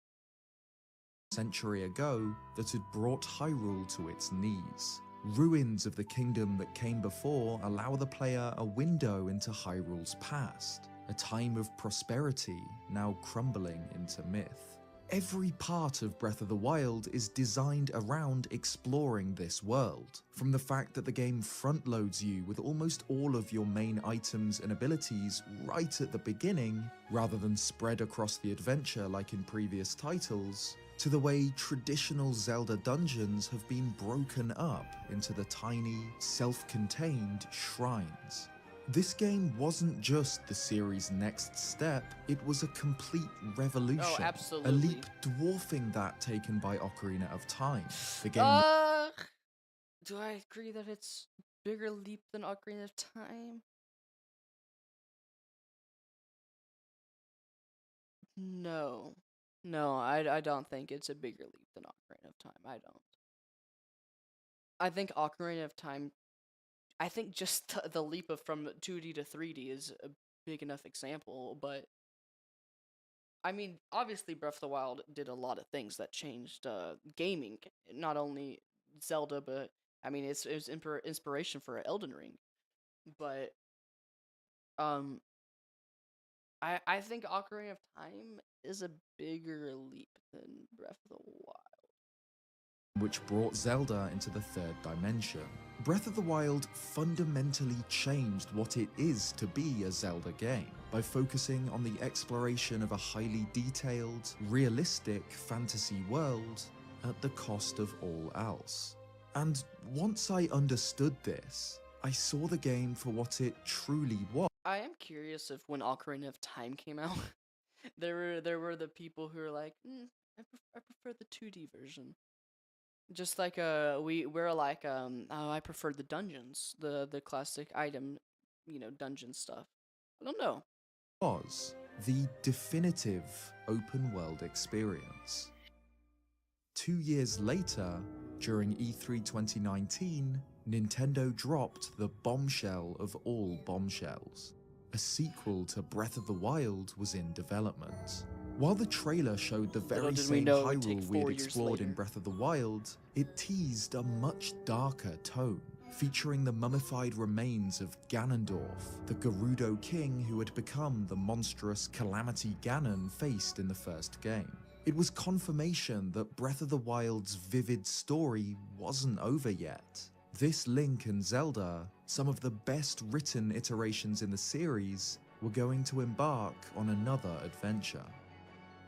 Century ago that had brought Hyrule to its knees. Ruins of the kingdom that came before allow the player a window into Hyrule's past, a time of prosperity now crumbling into myth. Every part of Breath of the Wild is designed around exploring this world, from the fact that the game front-loads you with almost all of your main items and abilities right at the beginning, rather than spread across the adventure like in previous titles, to the way traditional Zelda dungeons have been broken up into the tiny, self-contained shrines. This game wasn't just the series' next step, it was a complete revolution. Oh, absolutely. A leap dwarfing that taken by Ocarina of Time. The game Do I agree that it's bigger leap than Ocarina of Time? No. No, I don't think it's a bigger leap than Ocarina of Time. I don't. I think Ocarina of Time, I think just the leap of from 2D to 3D is a big enough example, but I mean, obviously Breath of the Wild did a lot of things that changed gaming, not only Zelda, but I mean, it was inspiration for Elden Ring. But I think Ocarina of Time is a bigger leap than Breath of the Wild. Which brought Zelda into the third dimension. Breath of the Wild fundamentally changed what it is to be a Zelda game by focusing on the exploration of a highly detailed, realistic fantasy world at the cost of all else. And once I understood this, I saw the game for what it truly was. I am curious if when Ocarina of Time came out, there were the people who were like, I prefer the 2D version. Just like we're like oh, I prefer the dungeons, the classic item, dungeon stuff. I don't know. Was the definitive open world experience. 2 years later, during E3 2019, Nintendo dropped the bombshell of all bombshells. A sequel to Breath of the Wild was in development. While the trailer showed the very same Hyrule we had explored in Breath of the Wild, it teased a much darker tone, featuring the mummified remains of Ganondorf, the Gerudo king who had become the monstrous Calamity Ganon faced in the first game. It was confirmation that Breath of the Wild's vivid story wasn't over yet. This Link and Zelda, some of the best written iterations in the series, were going to embark on another adventure.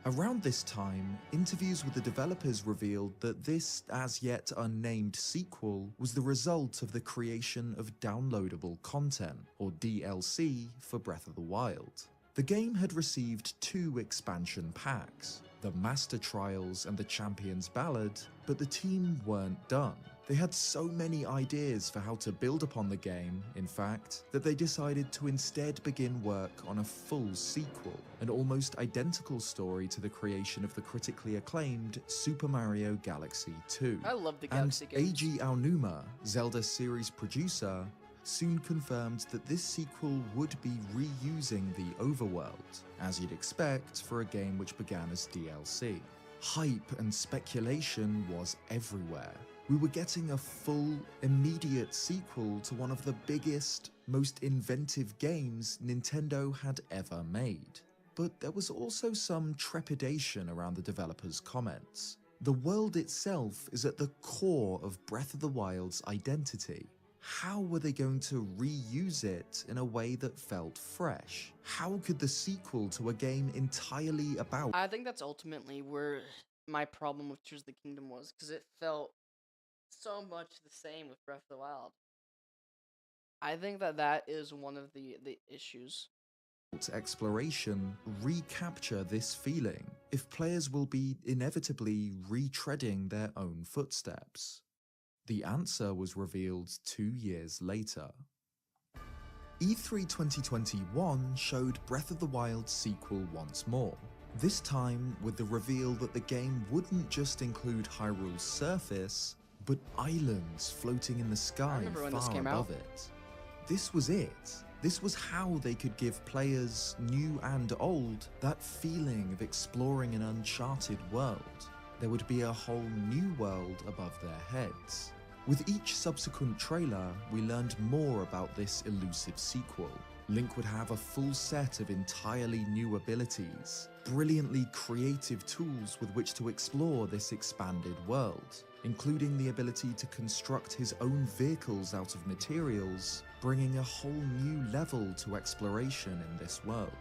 Around this time, interviews with the developers revealed that this as yet unnamed sequel was the result of the creation of downloadable content, or DLC, for Breath of the Wild. The game had received 2 expansion packs, the Master Trials and the Champion's Ballad, but the team weren't done. They had so many ideas for how to build upon the game, in fact, that they decided to instead begin work on a full sequel, an almost identical story to the creation of the critically acclaimed Super Mario Galaxy 2. I love the Galaxy games. Eiji Aonuma, Zelda series producer, soon confirmed that this sequel would be reusing the overworld, as you'd expect for a game which began as DLC. Hype and speculation was everywhere. We were getting a full, immediate sequel to one of the biggest, most inventive games Nintendo had ever made. But there was also some trepidation around the developers' comments. The world itself is at the core of Breath of the Wild's identity. How were they going to reuse it in a way that felt fresh? How could the sequel to a game entirely about... I think that's ultimately where my problem with Tears of the Kingdom was, because it felt so much the same with Breath of the Wild. I think that is one of the issues. Exploration recapture this feeling if players will be inevitably retreading their own footsteps? The answer was revealed 2 years later. E3 2021 showed Breath of the Wild sequel once more, this time with the reveal that the game wouldn't just include Hyrule's surface, but islands floating in the sky far above it. This was it. This was how they could give players, new and old, that feeling of exploring an uncharted world. There would be a whole new world above their heads. With each subsequent trailer, we learned more about this elusive sequel. Link would have a full set of entirely new abilities, brilliantly creative tools with which to explore this expanded world, including the ability to construct his own vehicles out of materials, bringing a whole new level to exploration in this world.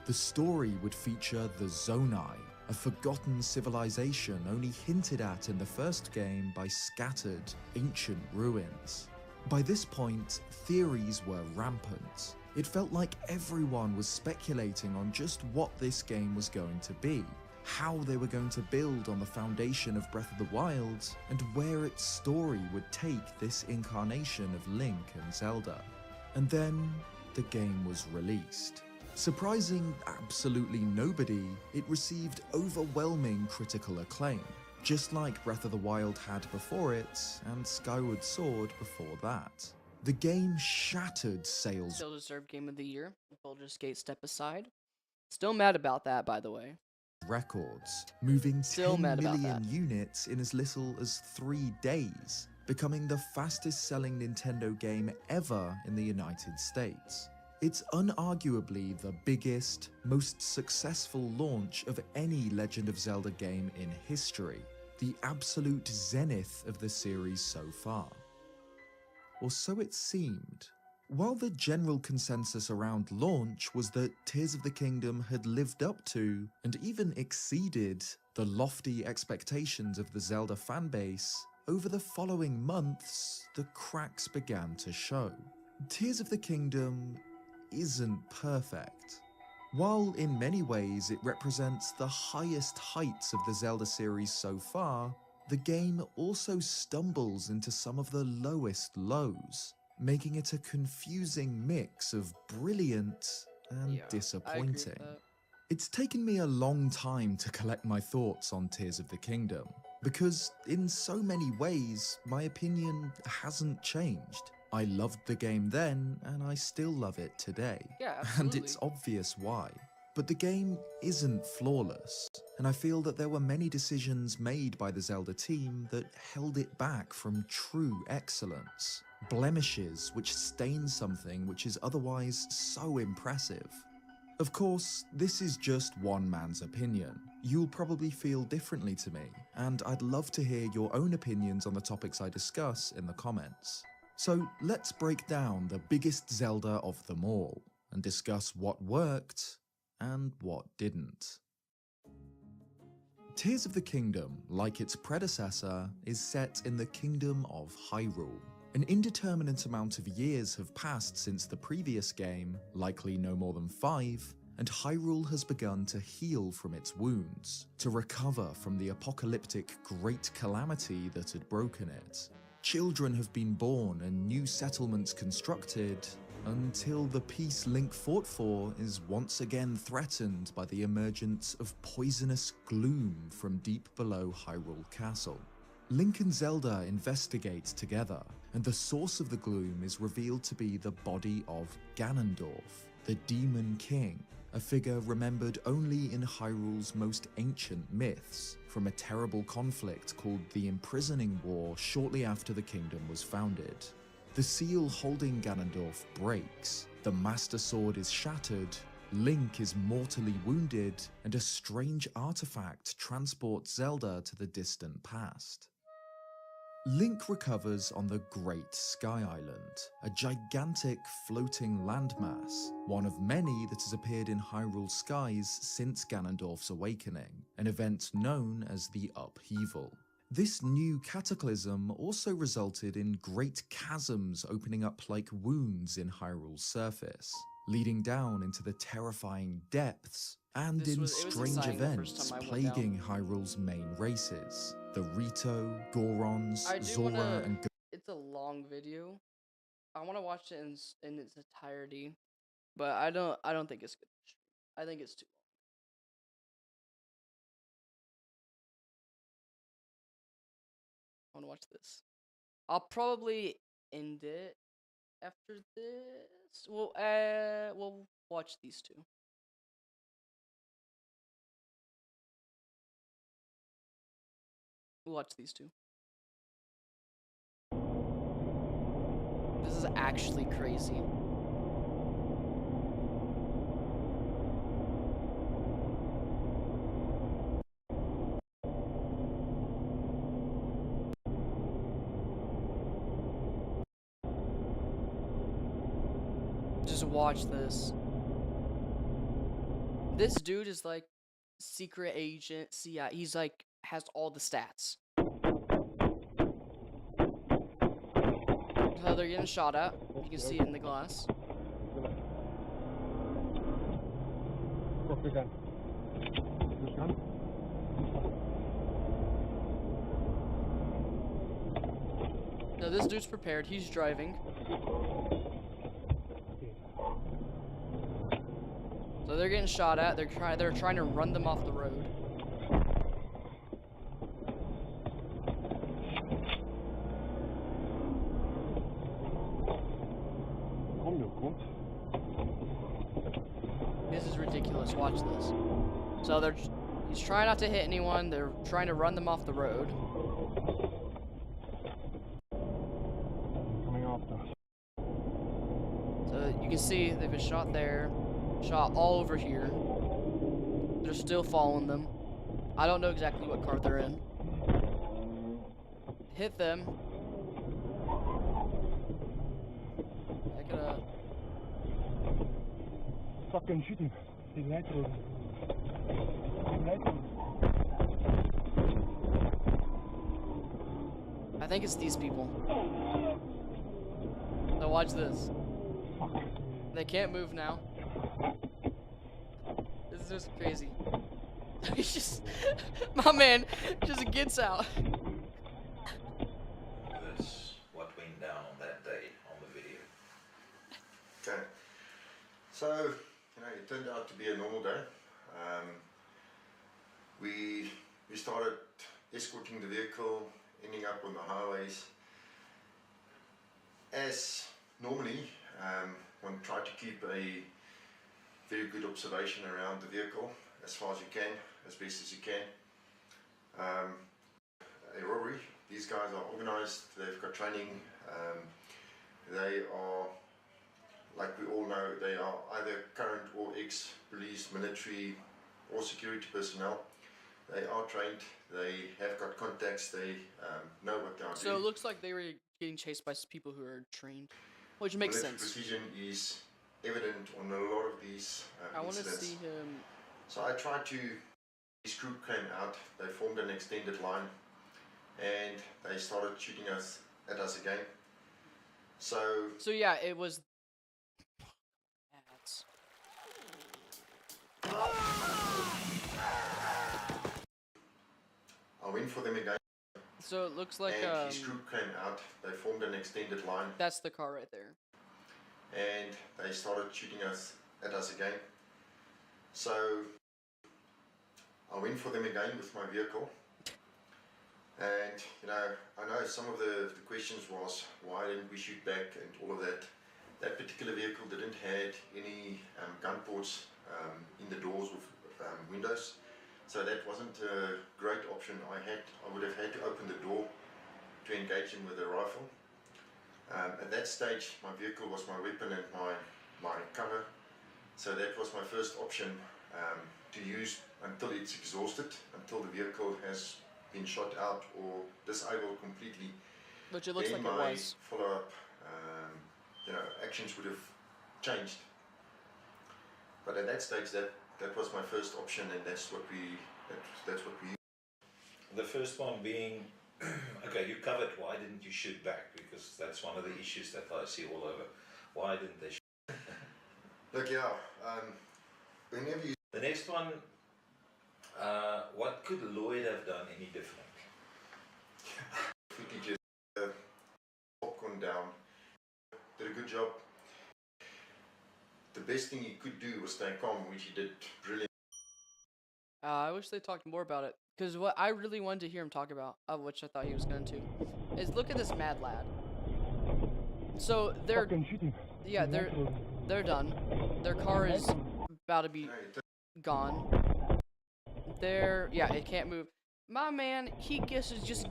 The story would feature the Zonai, a forgotten civilization only hinted at in the first game by scattered, ancient ruins. By this point, theories were rampant. It felt like everyone was speculating on just what this game was going to be, how they were going to build on the foundation of Breath of the Wild, and where its story would take this incarnation of Link and Zelda. And then, the game was released. Surprising absolutely nobody, it received overwhelming critical acclaim, just like Breath of the Wild had before it, and Skyward Sword before that. The game shattered sales. Still deserved Game of the Year. Baldur's Gate step aside. Still mad about that, by the way. Records, moving 10 million units in as little as 3 days, becoming the fastest selling Nintendo game ever in the United States. It's unarguably the biggest, most successful launch of any Legend of Zelda game in history, the absolute zenith of the series so far. Or so it seemed. While the general consensus around launch was that Tears of the Kingdom had lived up to, and even exceeded, the lofty expectations of the Zelda fanbase, over the following months, the cracks began to show. Tears of the Kingdom isn't perfect. While in many ways it represents the highest heights of the Zelda series so far, the game also stumbles into some of the lowest lows, making it a confusing mix of brilliant and disappointing. It's taken me a long time to collect my thoughts on Tears of the Kingdom, because in so many ways, my opinion hasn't changed. I loved the game then, and I still love it today. Yeah, absolutely. And it's obvious why. But the game isn't flawless, and I feel that there were many decisions made by the Zelda team that held it back from true excellence. Blemishes which stain something which is otherwise so impressive. Of course, this is just one man's opinion. You'll probably feel differently to me, and I'd love to hear your own opinions on the topics I discuss in the comments. So let's break down the biggest Zelda of them all, and discuss what worked and what didn't. Tears of the Kingdom, like its predecessor, is set in the Kingdom of Hyrule. An indeterminate amount of years have passed since the previous game, likely no more than 5, and Hyrule has begun to heal from its wounds, to recover from the apocalyptic Great Calamity that had broken it. Children have been born and new settlements constructed, until the peace Link fought for is once again threatened by the emergence of poisonous gloom from deep below Hyrule Castle. Link and Zelda investigate together, and the source of the gloom is revealed to be the body of Ganondorf, the Demon King, a figure remembered only in Hyrule's most ancient myths, from a terrible conflict called the Imprisoning War shortly after the kingdom was founded. The seal holding Ganondorf breaks, the Master Sword is shattered, Link is mortally wounded, and a strange artifact transports Zelda to the distant past. Link recovers on the Great Sky Island, a gigantic floating landmass, one of many that has appeared in Hyrule skies since Ganondorf's awakening, an event known as the Upheaval. This new cataclysm also resulted in great chasms opening up like wounds in Hyrule's surface, leading down into the terrifying depths, and in strange events plaguing Hyrule's main races. The Rito, Gorons, Zora, and It's a long video. I want to watch it in its entirety, but I don't think it's good. I think it's too long. I want to watch this. I'll probably end it after this. We'll watch these two. We'll watch these two. This is actually crazy. Just watch this. This dude is like secret agent, CIA. He's like has all the stats. So they're getting shot at. You can see it in the glass. So this dude's prepared. He's driving. So they're getting shot at. They're trying to run them off the road. This is ridiculous. Watch this. So he's trying not to hit anyone. They're trying to run them off the road. So you You can see they've been shot there, shot all over here. They're still following them. I don't know exactly what car they're in. Hit them. I gotta... Fucking shoot him. He's natural. I think it's these people. Now watch this. They can't move now. This is just crazy. He's just... My man just gets out. That's what went down on that day on the video. Okay. So, it turned out to be a normal day. We started escorting the vehicle, ending up on the highways. As normally, one try to keep a very good observation around the vehicle as far as you can, as best as you can. A robbery, these guys are organized, they've got training, they are, like we all know, they are either current or ex-police, military or security personnel. They are trained, they have got contacts, they know what they are So doing. it looks like they were getting chased by people who are trained, which makes Military sense. precision is evident on a lot of these I want to incidents. see him. So I tried to, this group came out, they formed an extended line and they started shooting at us again. So Yeah, it was. I went for them again. So it looks like and his group came out, they formed an extended line that's the car right there. and they started shooting at us again. So I went for them again with my vehicle. And I know some of the questions was why didn't we shoot back and all of that. That particular vehicle didn't have any gun ports in the doors of windows, so that wasn't a great option. I would have had to open the door to engage him with a rifle. At that stage, my vehicle was my weapon and my cover, so that was my first option to use until it's exhausted, until the vehicle has been shot out or disabled completely. Which it looks Then like it my was. follow-up, actions would have changed. But at that stage, that was my first option, and that's what we used. The first one being, okay, you covered, why didn't you shoot back? Because that's one of the issues that I see all over. Why didn't they shoot? Look, yeah, whenever you... The next one, what could Lloyd have done any different? Footage is popcorn down, did a good job. The best thing he could do was stay calm, which he did brilliantly. I wish they talked more about it, because what I really wanted to hear him talk about, which I thought he was going to, is look at this mad lad. So they're done. Their car is about to be gone. It can't move. My man, he guesses just.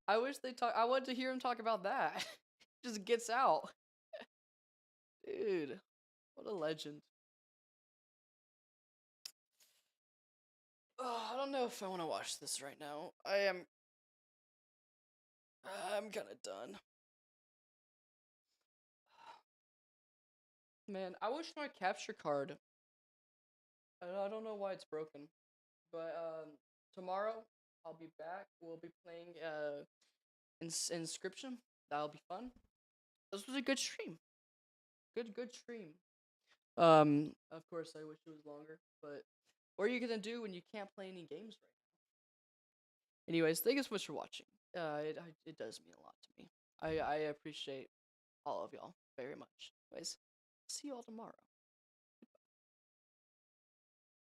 I wish they talk. I wanted to hear him talk about that. Just gets out. Dude, what a legend. Oh, I don't know if I want to watch this right now. I'm kind of done. Man, I wish my capture card. I don't know why it's broken, but tomorrow I'll be back. We'll be playing Inscription. That'll be fun. This was a good stream. Good stream. Of course I wish it was longer, but what are you gonna do when you can't play any games right now? Anyways, thank you so much for watching. It does mean a lot to me. I appreciate all of y'all very much. Anyways, see you all tomorrow.